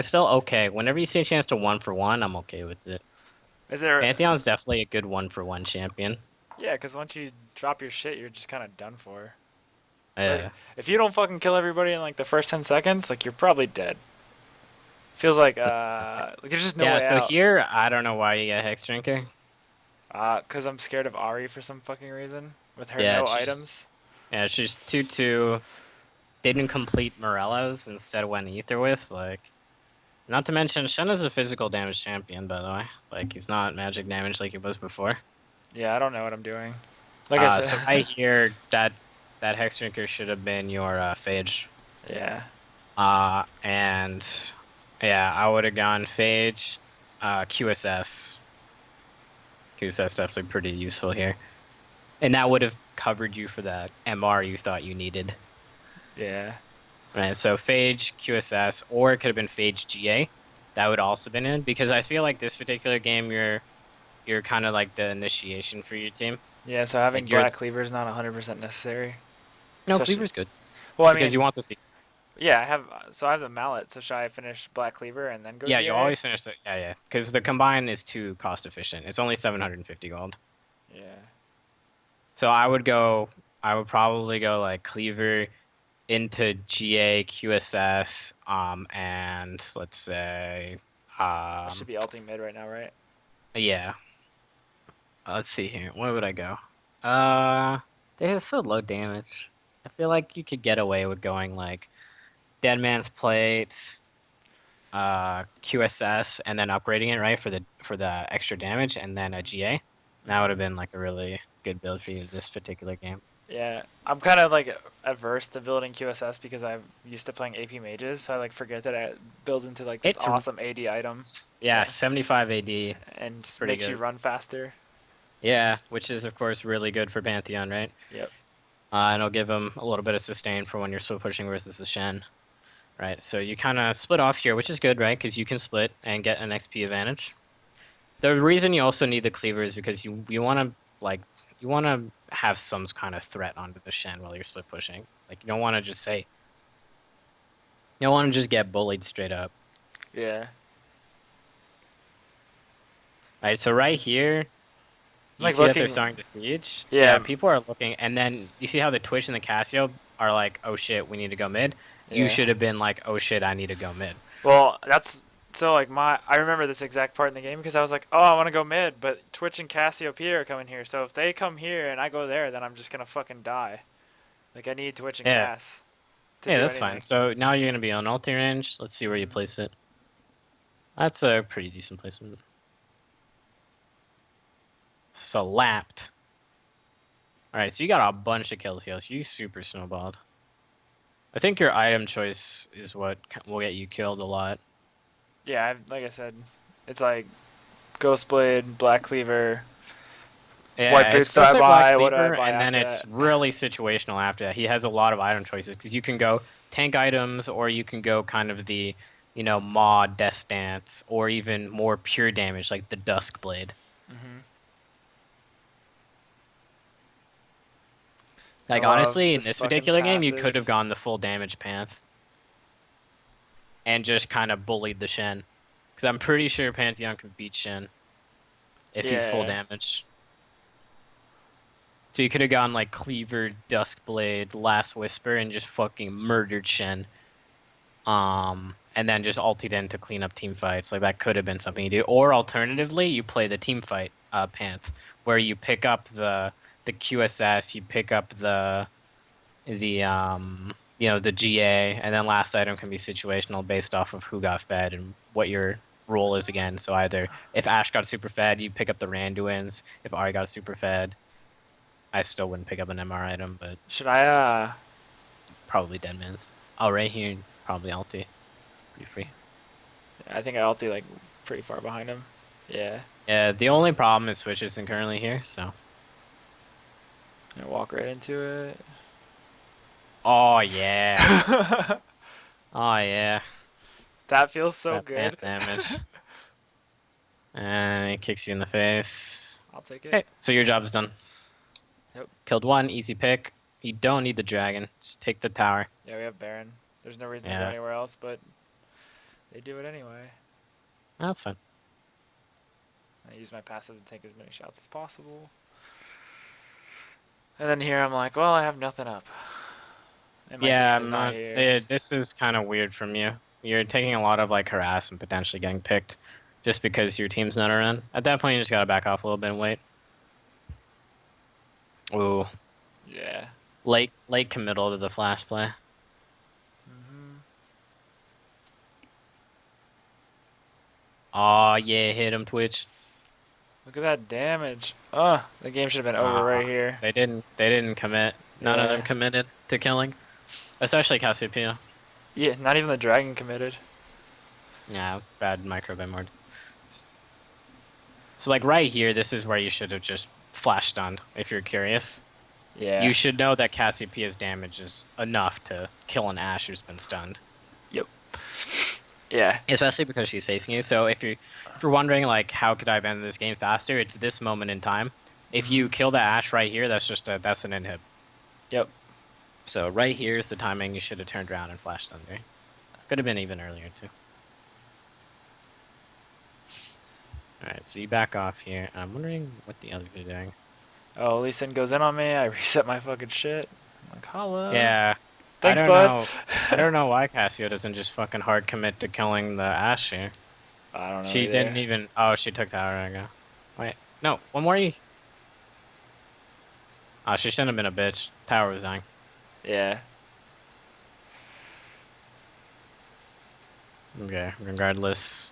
still okay. Whenever you see a chance to 1-for-1, I'm okay with it. Is there? Pantheon's definitely a good 1-for-1 champion. Yeah, because once you drop your shit, you're just kind of done for. Yeah. Like, if you don't fucking kill everybody in like the first 10 seconds, like you're probably dead. Feels like there's just no way so out. here, I don't know why you get Hex Drinker. Cause I'm scared of Ari for some fucking reason with her Yeah, no she's- items. Yeah, she's 2-2. Didn't complete Morello's, instead went Ether Wisp. Like, not to mention, Shen is a physical damage champion, by the way. Like, he's not magic damage like he was before. Yeah, I don't know what I'm doing. Like I said. So right here, that Hex Drinker should have been your Phage. Yeah. And yeah, I would have gone Phage, QSS. QSS definitely pretty useful here. And that would have covered you for that MR you thought you needed. Yeah. Right, so Phage, QSS, or it could have been Phage GA. That would also been in, because I feel like this particular game, you're kind of like the initiation for your team. Yeah, so having Like, you're- Black Cleaver is not 100% necessary. No, Especially- Cleaver's good. Well, I because mean, you want to see. Yeah, I have. So I have the mallet. So should I finish Black Cleaver and then go Yeah, you GA? always finish the yeah. Because the combine is too cost efficient. It's only 750 gold. Yeah. So I would probably go like Cleaver into GA, QSS, and let's say, I should um, be ulting mid right now, right? yeah. Let's see here. Where would I go? Uh, they have so low damage. I feel like you could get away with going like Dead Man's Plate, QSS, and then upgrading it right for the extra damage, and then a GA. That would have Hmm. been like a really good build for you this particular game. Yeah, I'm kind of like adverse to building QSS because I'm used to playing AP mages, so I like forget that it builds into like this It's awesome AD item yeah, that 75 AD. and It's pretty makes you good. run faster. Yeah, which is of course really good for Pantheon, right? Yep. And it'll give him a little bit of sustain for when you're split pushing versus the Shen, right? So you kind of split off here, which is good, right? Because you can split and get an XP advantage. The reason you also need the cleaver is because you want to like you want to have some kind of threat onto the Shen while you're split pushing. Like you don't want to just say you don't want to just get bullied straight up. Yeah. Right, so right here, I'm you like see that they're looking. starting to siege. Yeah, Yeah. people are looking, and then you see how the Twitch and the Casio are like, "Oh shit, we need to go mid." You Yeah. should have been like, "Oh shit, I need to go mid." Well, that's so like I remember this exact part in the game because I was like, oh, I want to go mid, but Twitch and Cassiopeia are coming here. So if they come here and I go there, then I'm just gonna fucking die. Like I need Twitch and Yeah, Cass to yeah, do that's fine. anything. So now you're gonna be on ulti range. Let's see where you Hmm. place it. That's a pretty decent placement. So lapped. All right, so you got a bunch of kills here. So you super snowballed. I think your item choice is what will get you killed a lot. Yeah, like I said, it's like Ghost Blade, Black Cleaver, White Yeah, it's Boots. Do I first like Black buy? What do I Cleaver, buy and then after it's that? really situational after that. He has a lot of item choices because you can go tank items, or you can go kind of the, mod death stance, or even more pure damage like the Dusk Blade. Hmm. I Like love honestly, in this this fucking particular game, you passive. could have gone the full damage path and just kind of bullied the Shen, because I'm pretty sure Pantheon can beat Shen if he's full Yeah. damage. So you could have gone like Cleaver, Duskblade, Last Whisper, and just fucking murdered Shen. And then just ulted in to clean up team fights. Like that could have been something you do. Or alternatively, you play the team fight Panth, where you pick up the QSS, you pick up the GA, and then last item can be situational based off of who got fed and what your role is again. So either if Ash got super fed, you pick up the Randuins. If Ari got super fed, I still wouldn't pick up an MR item, but Should I probably Deadman's. Oh, right here, probably ulti. Pretty free. I think I ulti like pretty far behind him. Yeah. Yeah, the only problem is Switch isn't currently here, so. I walk right into Oh, yeah. it. Oh, yeah. That feels so That good. pant damage. And it kicks you in the face. I'll take it. Okay, so your job's done. Yep. Killed one, easy pick. You don't need the dragon. Just take the tower. Yeah, we have Baron. There's no reason to go Yeah, anywhere else, but they do it anyway. that's fine. I use my passive to take as many shots as possible. And then here I'm like, well, I have nothing up. And my Yeah, team is I'm not not. here. This is kind of weird from you. You're taking a lot of like harass and potentially getting picked just because your team's not around. At that point, you just gotta back off a little bit and wait. Ooh, Yeah. late committal to the flash play. Hmm. Oh yeah, hit him, Twitch. Look at that damage. Ugh, the game should have been over right here. They didn't. They didn't commit. None of them Yeah. committed to killing, especially Cassiopeia. Yeah, not even the dragon committed. Yeah, bad micro by more. So like right here, this is where you should have just flash stunned. If you're curious, Yeah. you should know that Cassiopeia's damage is enough to kill an Ashe who's been stunned. Yep. Yeah. Especially because she's facing you. So if you're wondering like how could I have ended this game faster, it's this moment in time. If you kill the Ashe right here, that's an inhib. Yep. So right here is the timing you should have turned around and flashed under. Could have been even earlier too. Alright, so you back off here. I'm wondering what the others are doing. Oh, Lee Sin goes in on me. I reset my fucking shit. I'm like, holla. Yeah, I Thanks, don't bud. know. I don't know why Cassio doesn't just fucking hard commit to killing the Ashe here. I don't know She didn't either. even. Oh, she took tower. I go. Wait, no, one more E. Oh, she shouldn't have been a bitch. Tower was dying. Yeah. Okay, regardless.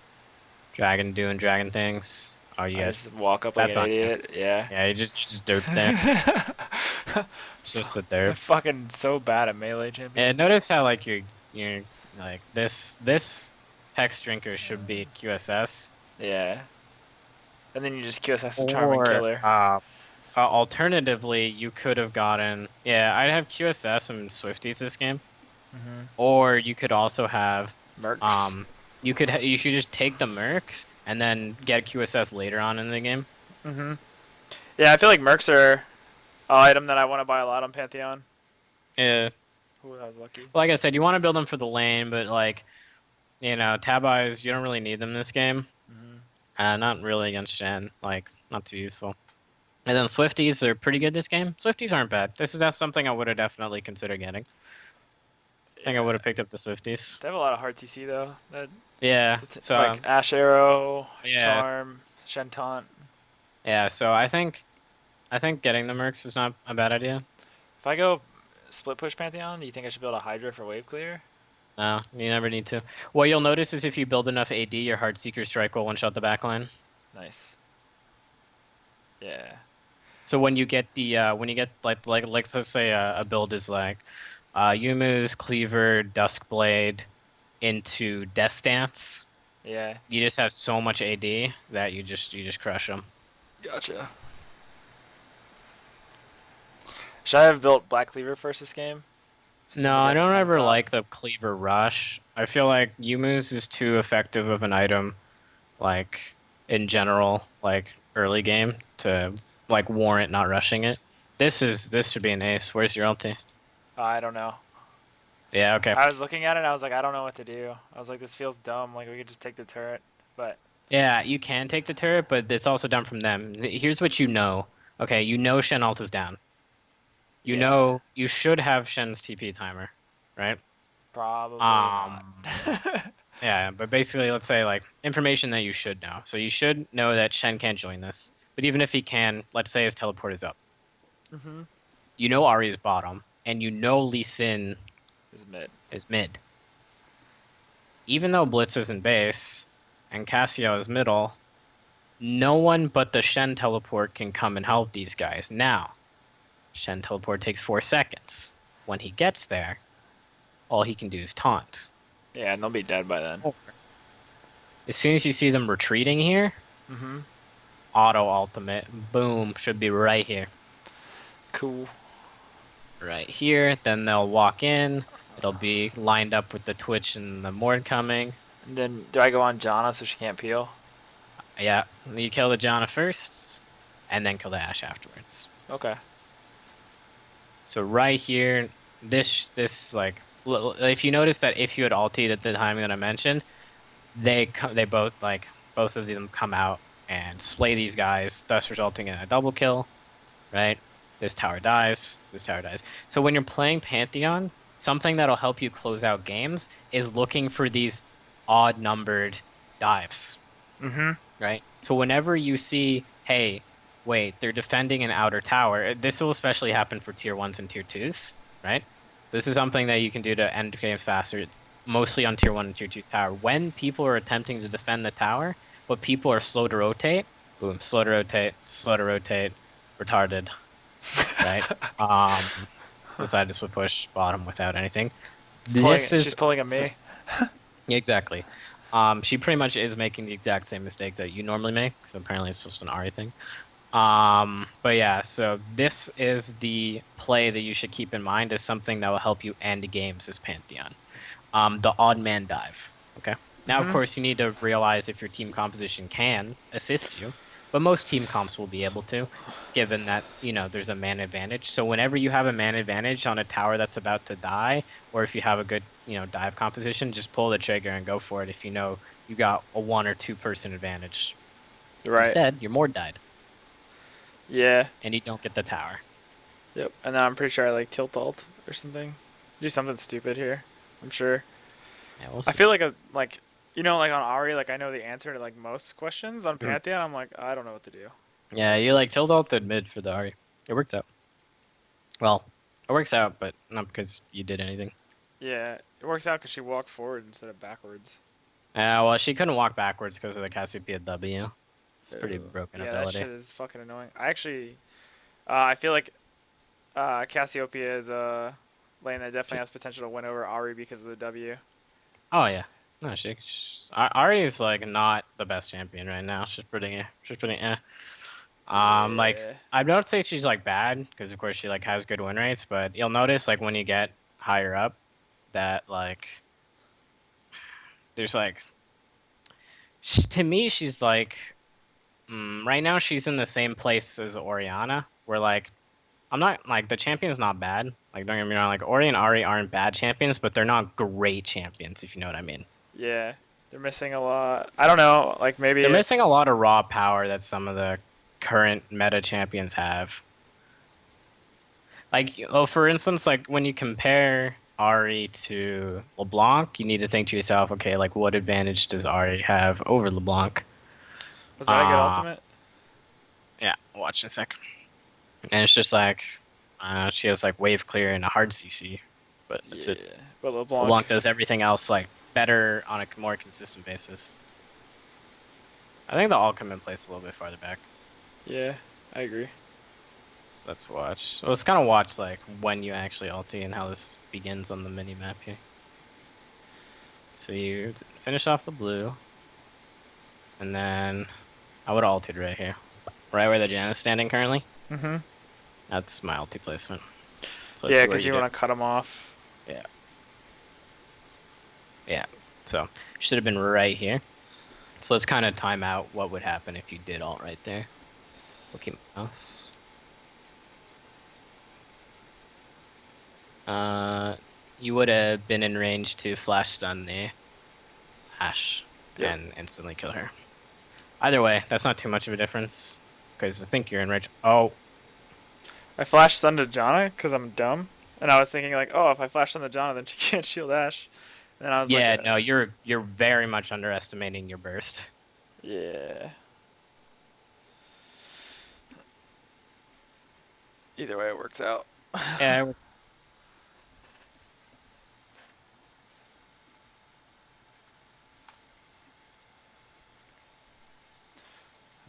Dragon doing dragon things. Oh, you I got. just walk up like That's an on you. idiot. Yeah. Yeah, you just derped there. It's just the I'm derp. fucking so bad at melee Yeah, champions. notice how like you're like this hex drinker should be QSS Yeah. And then you just QSS the charming or killer. alternatively you could have gotten I'd have QSS and Swifties this game, Mm-hmm. or you could also have Mercs. um you should just take the mercs and then get QSS later on in the game. Mm-hmm. Yeah, I feel like Mercs are an item that I want to buy a lot on Pantheon. Yeah, Ooh, that was lucky. like I said, you want to build them for the lane, but like tab eyes you don't really need them this game. Mm-hmm. Not really against Shen, like not too useful. And then Swifties are pretty good this game. Swifties aren't bad. That's something I would have definitely considered getting. I think I would Yeah. have picked up the Swifties. They have a lot of hard TC though. That Yeah. So like Ash Arrow, yeah, Charm, Shenton. yeah. So I think getting the mercs is not a bad idea. If I go split push Pantheon, do you think I should build a Hydra for wave clear? No, you never need to. What you'll notice is if you build enough AD, your Heartseeker strike will one-shot the backline. Nice. Yeah. So when you get like let's say a build is like Yumu's Cleaver Duskblade into Death Stance. Yeah. You just have so much AD that you just crush them. Gotcha. Should I have built Black Cleaver first this game? Since No, my I guys don't on ever top. like the Cleaver Rush. I feel like Yumu's is too effective of an item, like in general, like early game to like warrant not rushing it. This should be an ace. Where's your ulti? I don't know. Yeah, okay. I was looking at it and I was like, I don't know what to do. I was like, this feels dumb. Like, we could just take the turret. But, Yeah, you can take the turret, but it's also done from them. Here's what you know. Okay, you know Shen ult is down. You yeah, know you should have Shen's TP timer, right? probably not. Um, Yeah, but basically, let's say like information that you should know. So you should know that Shen can't join this. But even if he can, let's say his teleport is up. Mm-hmm. You know Ari is bottom, and you know Lee Sin Is mid. is mid. Even though Blitz is in base, and Cassio is middle, no one but the Shen teleport can come and help these guys. Now, Shen teleport takes 4 seconds. When he gets there, all he can do is taunt. Yeah, and they'll be dead by then. As soon as you see them retreating here, Mm-hmm. auto ultimate, boom, should be right here. Cool. Right here, then they'll walk in, it'll be lined up with the Twitch and the Mord coming. And then, do I go on Janna so she can't peel? Yeah, you kill the Janna first, and then kill the Ashe afterwards. Okay. So right here, this like, if you notice that if you had ultied at the time that I mentioned, they both both of them come out and slay these guys, thus resulting in a double kill, right? This tower dies, this tower dies. So when you're playing Pantheon, something that'll help you close out games is looking for these odd numbered dives, Mm-hmm. right? So whenever you see, hey, wait, they're defending an outer tower, this will especially happen for tier 1s and tier 2s, right? This is something that you can do to end games faster, mostly on tier 1 and tier 2 tower. When people are attempting to defend the tower, but people are slow to rotate, boom, slow to rotate, retarded, right? Decided to push bottom without anything. She's pulling at me. Exactly. She pretty much is making the exact same mistake that you normally make, so apparently it's just an Ari thing. But yeah, so this is the play that you should keep in mind as something that will help you end games as Pantheon. The odd man dive. Okay. Now, of Mhm. course, you need to realize if your team composition can assist you. but most team comps will be able to, given that there's a man advantage. So whenever you have a man advantage on a tower that's about to die, or if you have a good dive composition, just pull the trigger and go for it. If you know you got a 1 or 2 person advantage, Right. instead your Mord died Yeah. and you don't get the tower. Yep. And then I'm pretty sure I like tilt alt or something. Do something stupid here. I'm sure. Yeah, we'll I see. feel like like on Ari, like I know the answer to like most questions. On Mhm. Pantheon, I'm like I don't know what to do. So Yeah, I'm just you like, like tilt alt mid for the Ari. It works out. Well, it works out, but not because you did anything. yeah, it works out because she walked forward instead of backwards. Well, she couldn't walk backwards because of the Cassiopeia W. It's pretty Ew. broken Yeah, that ability. shit is fucking annoying. I feel like Cassiopeia is a lane that definitely She's, has potential to win over Ari because of the W. oh yeah, no, Ari is like not the best champion right now. She's pretty eh. Like Yeah. I don't say she's like bad because of course she like has good win rates, but you'll notice like when you get higher up that like there's like to me she's like right now she's in the same place as Oriana, where like I'm not like the champion's not bad. Like don't get me wrong, like Ori and Ari aren't bad champions, but they're not great champions if you know what I mean. Yeah. They're missing a lot. I don't know. Like maybe They're missing a if lot of raw power that some of the current meta champions have. Like, oh, for instance, like when you compare Ari to LeBlanc, you need to think to yourself, okay, like what advantage does Ari have over LeBlanc? was that a good Uh, ultimate? yeah, watch in a sec. And it's just like, she has like wave clear and a hard CC, but that's it. Yeah. But LeBlanc. LeBlanc does everything else like better on a more consistent basis. I think the all come in place a little bit farther back. Yeah, I agree. So let's watch. Well, let's kind of watch like when you actually ulti and how this begins on the mini map here. So you finish off the blue, and then I would have ulted right here, right where the Jan is standing currently. Mhm. That's my ulti placement. So let's Yeah, see what because you you do. want to cut him off. Yeah, yeah. So should have been right here. So let's kind of time out what would happen if you did ult right there. Okay, mouse. You would have been in range to flash stun the Ash Yep. and instantly kill her. Either way, that's not too much of a difference because I think you're in range. Oh, I flashed stun to Janna because I'm dumb, and I was thinking like, oh, if I flash stun to Janna, then she can't shield Ash. And I was like, yeah, no, you're very much underestimating your burst. yeah. Either way, it works out. Yeah,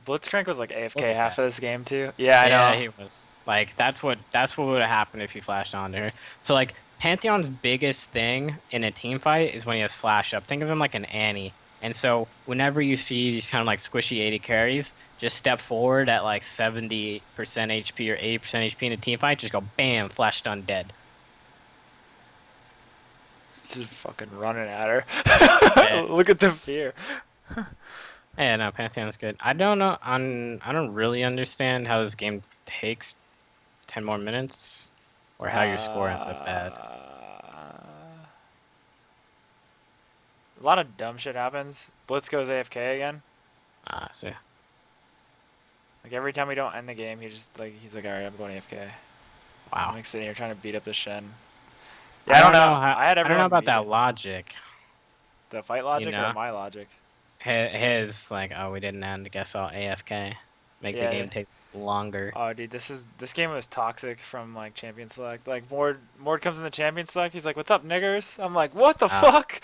Blitzcrank was like look AFK at half that. of this game too. Yeah, I Yeah, know. he was. Like that's what would have happened if you flashed on her. So like Pantheon's biggest thing in a team fight is when he has flash up. Think of him like an Annie. And so whenever you see these kind of like squishy 80 carries, just step forward at like 70% HP or 80% HP in a team fight, just go bam, flash stun dead. Just fucking running at her. Yeah. Look at the fear. Yeah, no, Pantheon's good. I don't know. I don't really understand how this game takes 10 more minutes, or how your score ends up bad. A lot of dumb shit happens. Blitz goes AFK again. So Like every time we don't end the game, he's like, all right, I'm going AFK. I'm wow. like sitting here trying to beat up the Shen. Yeah, I I don't don't know. know how. I had I don't know everyone about that muted. logic. The fight You logic or know, my logic? his like, oh, we didn't end. Guess I'll AFK. Make the Yeah. game take longer. Oh, dude, this game was toxic from like champion select. Like Mord comes in the champion select. He's like, "What's up, niggers?" I'm like, "What the Uh, fuck?"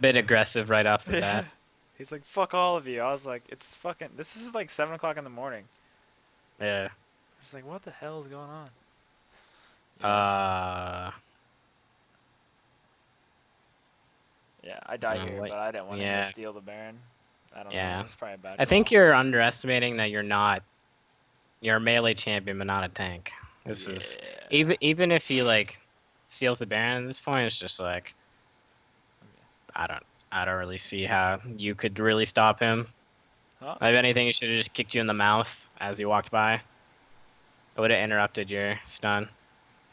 Bit aggressive right off the Yeah. bat. He's like, "Fuck all of you." I was like, "It's fucking. This is like 7 o'clock in the morning." Yeah. I was like, "What the hell is going on?" Yeah. Uh. Yeah, I died here, What? but I didn't want him to Yeah. steal the Baron. I don't know. Yeah. It's probably a bad I think call. you're underestimating that you're not. You're a melee champion, but not a tank. This is Yeah. even if he like steals the Baron at this point, it's just like I don't really see how you could really stop him. Huh? If anything, he should have just kicked you in the mouth as he walked by. It would have interrupted your stun.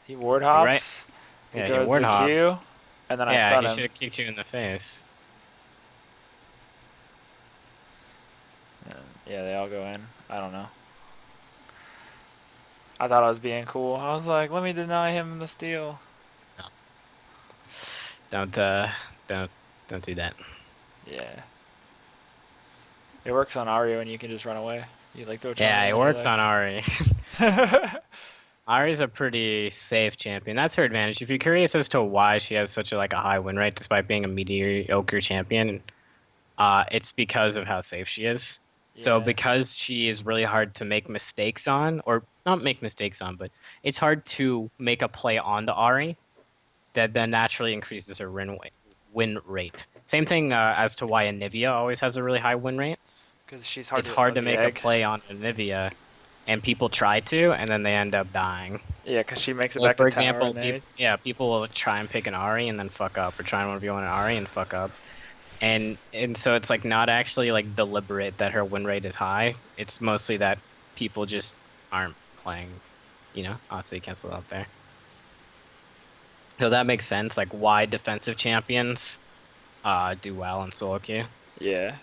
He ward Like, right? hops. He Yeah, he throws the warthog. Q, and then I Yeah, stun he him. should have kicked you in the face. And yeah, they all go in. I don't know. I thought I was being cool. I was like, let me deny him the steal. No. Don't don't don't do that. Yeah. It works on Ario and you can just run away. You like throw charm Yeah, it and you're works like. on Ari. Ari's a pretty safe champion. That's her advantage. If you're curious as to why she has such a high win rate despite being a mediocre champion, it's because of how safe she is. So Yeah. because she is really hard to make mistakes on, or not make mistakes on, but it's hard to make a play on the Ari, that then naturally increases her win rate. Same thing as to why Anivia always has a really high win rate. Because she's hard It's to hard on to the make a egg. play on Anivia, and people try to, and then they end up dying. Yeah, because she makes it So, back to for tower example, and they. people will try and pick an Ari and then fuck up, or try and 1v1 an Ari and fuck up. And so it's like not actually like deliberate that her win rate is high. It's mostly that people just aren't playing, Oh, so you cancel out there. So that makes sense, like why defensive champions do well in solo queue. Yeah.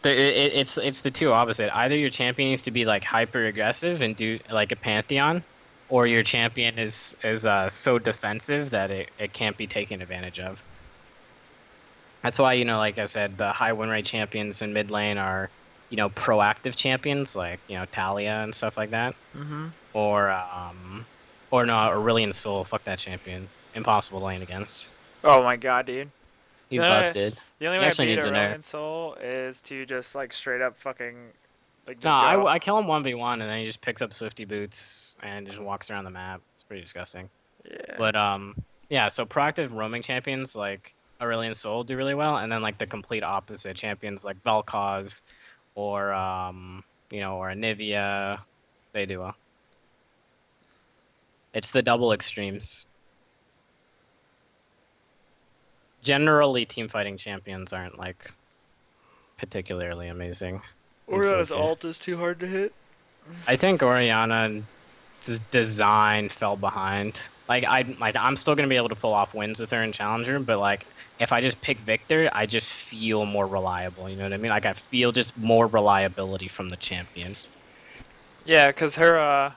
It's the two opposite. Either your champion needs to be like hyper aggressive and do like a Pantheon, or your champion is so defensive that it can't be taken advantage of. That's why, like I said, the high win rate champions in mid lane are, proactive champions like, Talia and stuff like that. Mm-hmm. Or no, Aurelion Soul. Fuck that champion. Impossible lane against. Oh my god, dude. He's busted. The only He way I actually beat needs a nerf. Aurelion Soul is to just like straight up fucking like No, just go. I kill him 1v1 and then he just picks up Swifty boots and just walks around the map. It's pretty disgusting. Yeah. But yeah, so proactive roaming champions like Aurelion Soul do really well, and then like the complete opposite champions like Vel'Koz or or Anivia, they do well. It's the double extremes. Generally, team fighting champions aren't like particularly amazing. Oriana's ult is too hard to hit. I think Oriana's design fell behind. I'm still gonna be able to pull off wins with her in Challenger, but like if I just pick Victor, I just feel more reliable. You know what I mean? Like I feel just more reliability from the champion. Yeah, cause her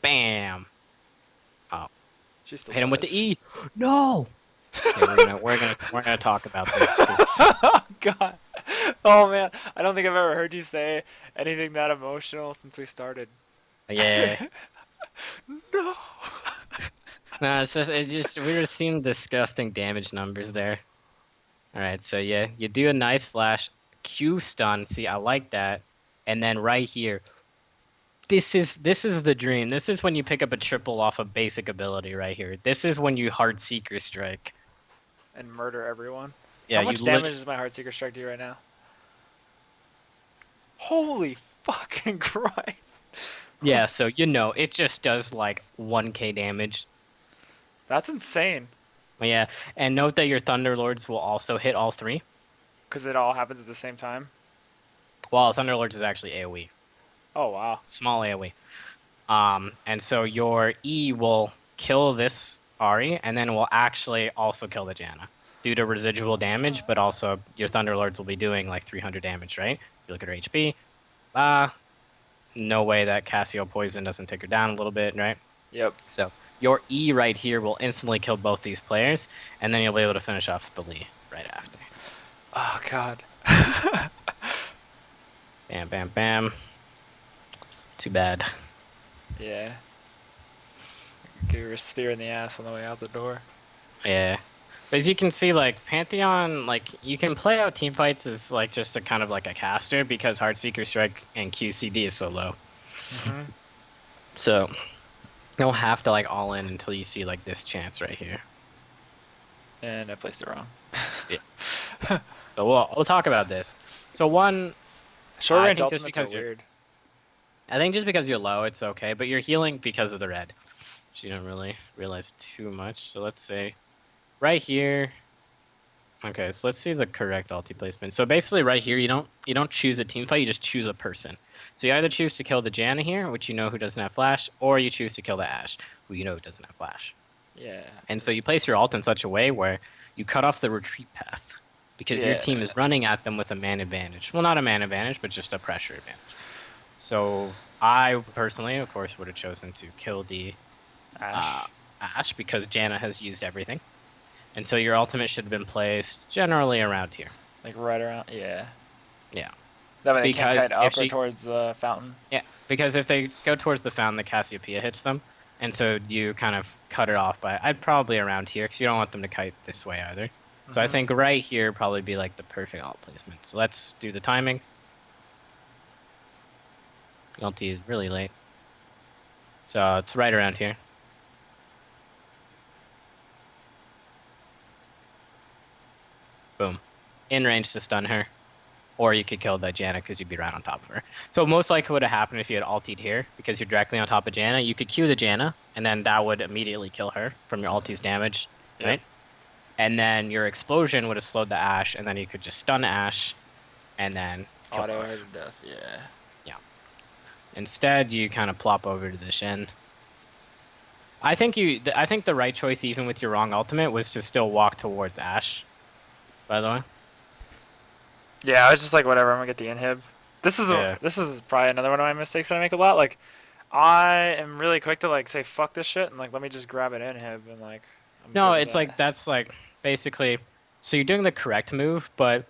Bam! Oh, she's still hit him with nice. the E. No. Okay, we're gonna talk about this. Oh god. Oh man, I don't think I've ever heard you say anything that emotional since we started. Yeah. No. No, we were seeing disgusting damage numbers there. All right, so yeah, you do a nice flash, Q stun. See, I like that. And then right here, this is the dream. This is when you pick up a triple off of basic ability right here. This is when you hard seeker strike. And murder everyone. Yeah, How much damage does my Heartseeker strike do right now? Holy fucking Christ. Yeah, so it just does like 1k damage. That's insane. Yeah, and note that your Thunderlords will also hit all three. Because it all happens at the same time. Well, Thunderlords is actually AoE. Oh wow. Small AoE. And so your E will kill this Ari, and then will actually also kill the Janna due to residual damage, but also your Thunderlords will be doing like 300 damage, right? You look at her HP. No way that Cassio Poison doesn't take her down a little bit, right? Yep. So your E right here will instantly kill both these players, and then you'll be able to finish off the Lee right after. Oh god. Bam, bam, bam. Too bad. Yeah. Give her a spear in the ass on the way out the door. Yeah. But as you can see, like, Pantheon, like, you can play out team fights as, like, just a kind of like a caster because Heartseeker Strike and QCD is so low. Mm-hmm. So, you don't have to, like, all in until you see, like, this chance right here. And I placed it wrong. Yeah. So we'll talk about this. So one... Short range I think ultimates are weird. I think just because you're low, it's okay, but you're healing because of the red, which you don't really realize too much. So let's say right here, Okay, so let's see the correct ulti placement. So basically, right here, you don't choose a team fight. You just choose a person. So you either choose to kill the Janna here, which you know who doesn't have flash, or you choose to kill the Ashe, who you know doesn't have flash. Yeah. And so you place your ult in such a way where you cut off the retreat path because your Yeah. team is running at them with a man advantage. Well, not a man advantage, but just a pressure advantage. So I personally, of course, would have chosen to kill the uh, Ash. Ashe because Janna has used everything. And so your ultimate should have been placed generally around here. Like right around. Yeah. Yeah. That way they can't Because kite up if or she towards the fountain. Yeah, because if they go towards the fountain, the Cassiopeia hits them, and so you kind of cut it off by I'd probably around here because you don't want them to kite this way either. So I Mhm. think right here probably be like the perfect alt placement. So let's do the timing. Ulti is really late, so it's right around here. Boom, in range to stun her, or you could kill the Janna because you'd be right on top of her. So most likely would have happened if you had ultied here because you're directly on top of Janna. You could Q the Janna, and then that would immediately kill her from your ulti's damage, Yep. right? And then your explosion would have slowed the Ashe, and then you could just stun Ashe, and then kill Auto both. to death. Yeah. Yeah. Instead, you kind of plop over to the Shen. I think the right choice, even with your wrong ultimate, was to still walk towards Ashe. By the way. Yeah, I was just like, whatever. I'm gonna get the inhib. Yeah. This is probably another one of my mistakes that I make a lot. Like, I am really quick to like say fuck this shit and like let me just grab an inhib and like I'm No, good with it's like that. that's like basically so you're doing the correct move, but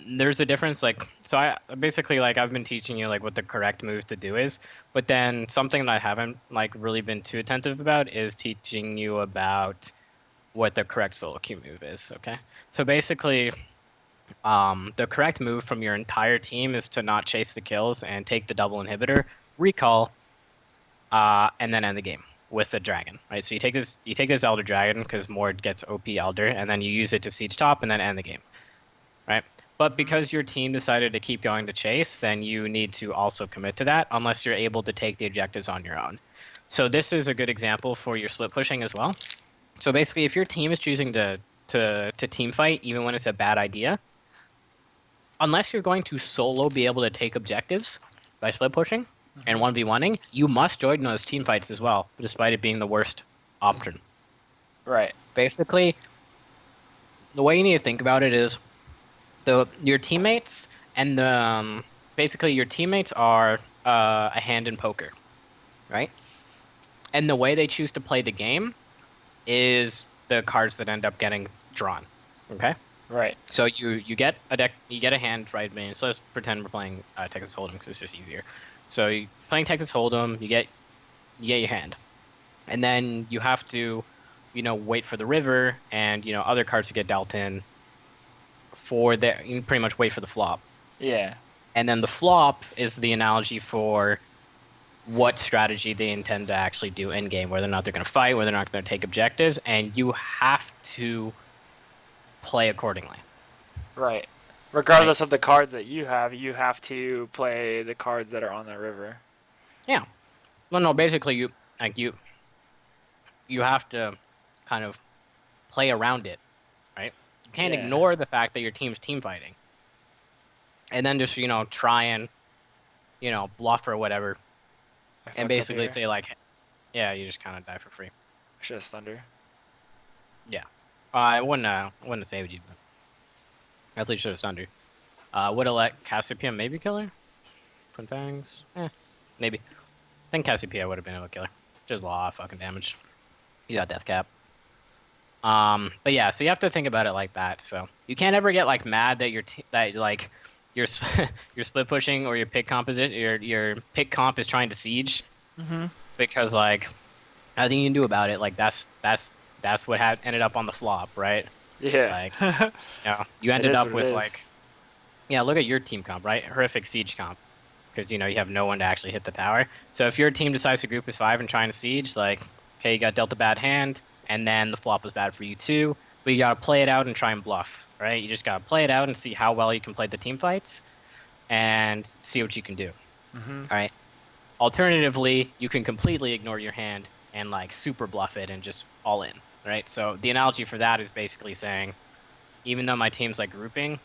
there's a difference like so I basically like I've been teaching you like what the correct move to do is, but then something that I haven't like really been too attentive about is teaching you about what the correct solo queue move is, okay? So basically the correct move from your entire team is to not chase the kills and take the double inhibitor, recall, and then end the game with a dragon, right? So you take this Elder Dragon because Mord gets OP Elder, and then you use it to siege top and then end the game, right? But Hmm. because your team decided to keep going to chase, then you need to also commit to that unless you're able to take the objectives on your own. So this is a good example for your split pushing as well. So basically, if your team is choosing to team fight even when it's a bad idea, unless you're going to solo be able to take objectives by split pushing and Hmm. 1v1ing, you must join those team fights as well, despite it being the worst option. Right. Basically, the way you need to think about it is your teammates and the basically your teammates are a hand in poker, right? And the way they choose to play the game is the cards that end up getting drawn. Okay? Right. So you get a deck, you get a hand, right? Man, so let's pretend we're playing Texas Hold'em because it's just easier. So you playing Texas Hold'em, you get your hand, and then you have to, wait for the river and other cards to get dealt in for the you pretty much wait for the flop, Yeah. and then the flop is the analogy for what strategy they intend to actually do in game, whether or not they're going to fight, whether or not they're going to take objectives, and you have to play accordingly. Right. Right? Regardless of the cards that you have to play the cards that are on that river. Yeah. Well, no, basically you have to kind of play around it, right? You can't Yeah. ignore the fact that your team's team fighting, and then just try and bluff or whatever, I and fucked up basically here. say like, yeah, you just kind of die for free. I should have stunned her. Yeah. I wouldn't have saved you, but at least should have stunned her. Would have let Cassiopeia maybe kill her? Twin Fangs? Maybe. I think Cassiopeia would have been able to kill her. Just a lot of fucking damage. You got death cap. But yeah, so you have to think about it like that. So you can't ever get like mad that your your split pushing or your pick composite your pick comp is trying to siege Mm-hmm. because like nothing you can do about it. Like that's what ended up on the flop, right? Yeah. Like you It ended is up what it with is. like look at your team comp, right? Horrific siege comp because you have no one to actually hit the tower. So if your team decides to group as 5 and trying to siege, like okay, you got dealt a bad hand, and then the flop was bad for you too. But you gotta play it out and try and bluff, right? You just gotta play it out and see how well you can play the team fights, and see what you can do. Mm-hmm. All right. Alternatively, you can completely ignore your hand and like super bluff it and just all in, right? So the analogy for that is basically saying, even though my team's like grouping,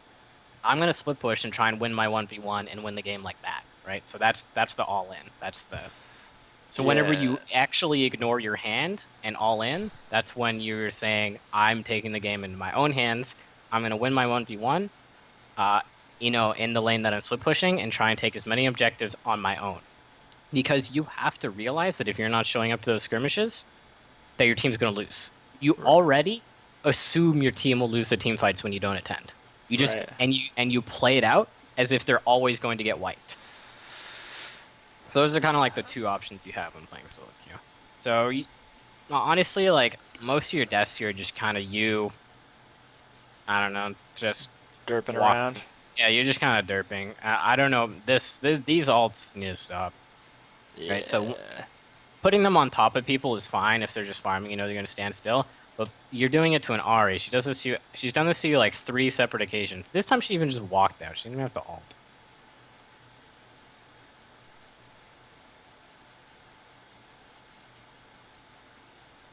I'm gonna split push and try and win my 1v1 and win the game like that, right? So that's the all in. So whenever Yeah. you actually ignore your hand and all in, that's when you're saying, I'm taking the game into my own hands. I'm gonna win my 1v1, in the lane that I'm split pushing and try and take as many objectives on my own. Because you have to realize that if you're not showing up to those skirmishes, that your team's gonna lose. You already assume your team will lose the team fights when you don't attend. You just Right. and you play it out as if they're always going to get wiped. So those are kind of like the two options you have when playing solo queue. So honestly, like most of your deaths here are just kind of you. I don't know, just Derping walk. around. Yeah, you're just kind of derping. I don't know. These alts need to stop. Yeah. Right. So putting them on top of people is fine if they're just farming. You know they're gonna stand still. But you're doing it to an Ari. She does this to you. She's done this to you like 3 separate occasions. This time she even just walked out. She didn't even have to ult.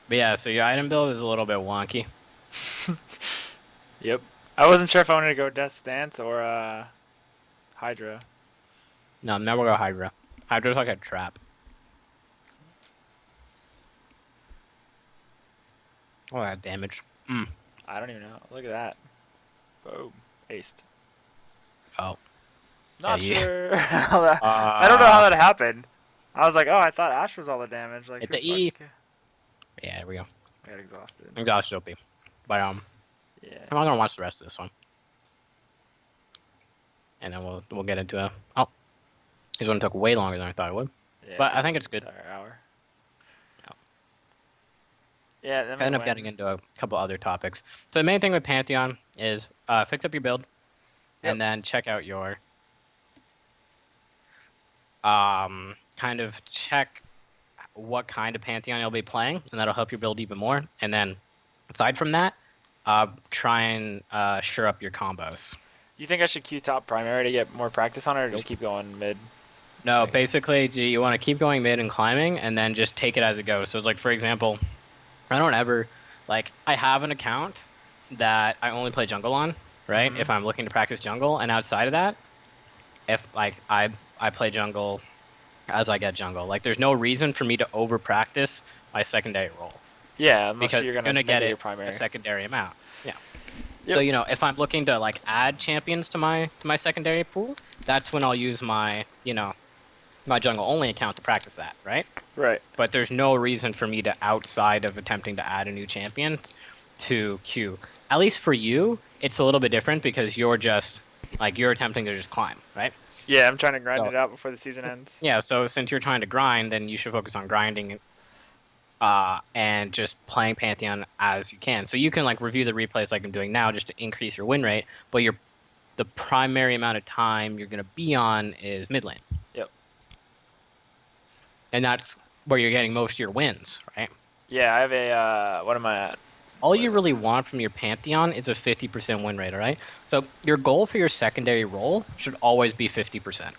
But yeah, so your item build is a little bit wonky. Yep. I wasn't sure if I wanted to go Death's Dance or Hydra. No, I'm never go Hydra. Hydra's like a trap. Oh, that damage. I don't even know. Look at that. Boom. Aced. Oh. Not Yeah, sure how that. I don't know how that happened. I was like, oh, I thought Ash was all the damage. Like, Hit who the E. fuck- Yeah, there we go. I got exhausted. I'm gosh, OP. But Yeah. I'm not gonna watch the rest of this one. And then we'll get into a. Oh, this one took way longer than I thought it would. Yeah, But took I think an it's good. entire hour. Yeah. Yeah. Then I we end up went- getting into a couple other topics. So the main thing with Pantheon is fix up your build, and then check out your kind of check what kind of Pantheon you'll be playing, and that'll help your build even more. And then aside from that, try and sure up your combos. Do you think I should queue top primary to get more practice on it, or just keep going mid? No, basically, you want to keep going mid and climbing, and then just take it as it goes. So, like for example, I don't ever I have an account that I only play jungle on, right? If I'm looking to practice jungle, and outside of that, if I play jungle as I get jungle. Like there's no reason for me to over practice my secondary role. Yeah, unless Because you're you're gonna get your it primary. a secondary amount. Yeah. Yep. So if I'm looking to add champions to my secondary pool, that's when I'll use my my jungle only account to practice that, right? Right. But there's no reason for me to, outside of attempting to add a new champion, to queue. At least for you, it's a little bit different because you're just you're attempting to just climb, right? Yeah, I'm trying to grind So- it out before the season ends. Yeah, so since you're trying to grind, then you should focus on grinding and just playing Pantheon as you can. So you can review the replays like I'm doing now just to increase your win rate, but the primary amount of time you're going to be on is mid lane. Yep. And that's where you're getting most of your wins, right? Yeah, I have a what am I at? All you really want from your Pantheon is a 50% win rate, all right? So your goal for your secondary role should always be 50%.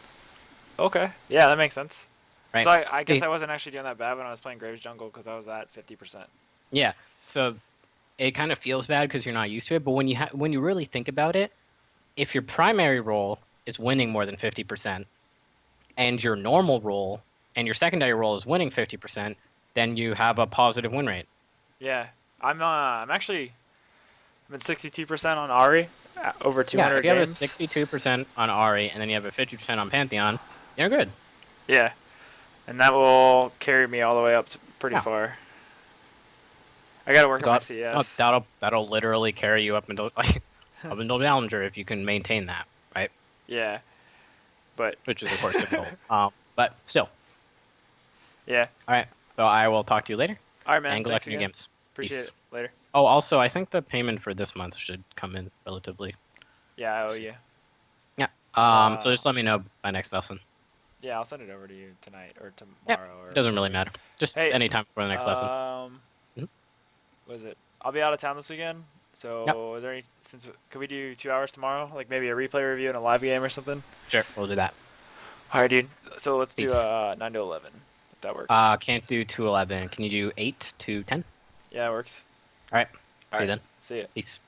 Okay. Yeah, that makes sense. Right. So I guess Hey. I wasn't actually doing that bad when I was playing Graves Jungle because I was at 50%. Yeah. So it kind of feels bad because you're not used to it, but when you really think about it, if your primary role is winning more than 50%, and your normal role and your secondary role is winning 50%, then you have a positive win rate. Yeah, I'm at 62% on Ari, over 200 if you games. have a 62% on Ari and then you have a 50% on Pantheon, you're good. Yeah, and that will carry me all the way up to pretty Yeah. far. I gotta work on my CS. That'll literally carry you up until up until Challenger if you can maintain that, right? Yeah, but Which is of course difficult. But still. yeah. All right. So I will talk to you later. All right, man. And good luck Thanks in your again. games. Appreciate Peace. it. Later. Oh, also, I think the payment for this month should come in relatively. Yeah, I owe you. Yeah. So just let me know by next lesson. Yeah, I'll send it over to you tonight or tomorrow. Yep. Or It doesn't really matter. Just Hey, anytime for the next lesson. Mhm. What is it? I'll be out of town this weekend. So is there any could we do 2 hours tomorrow? Like maybe a replay review and a live game or something? Sure, we'll do that. All right, dude. So let's do Peace. 9 to 11. If that works. Can't do 2:11. Can you do 8 to 10? Yeah, it works. All right. See All you right. then. See ya. Peace.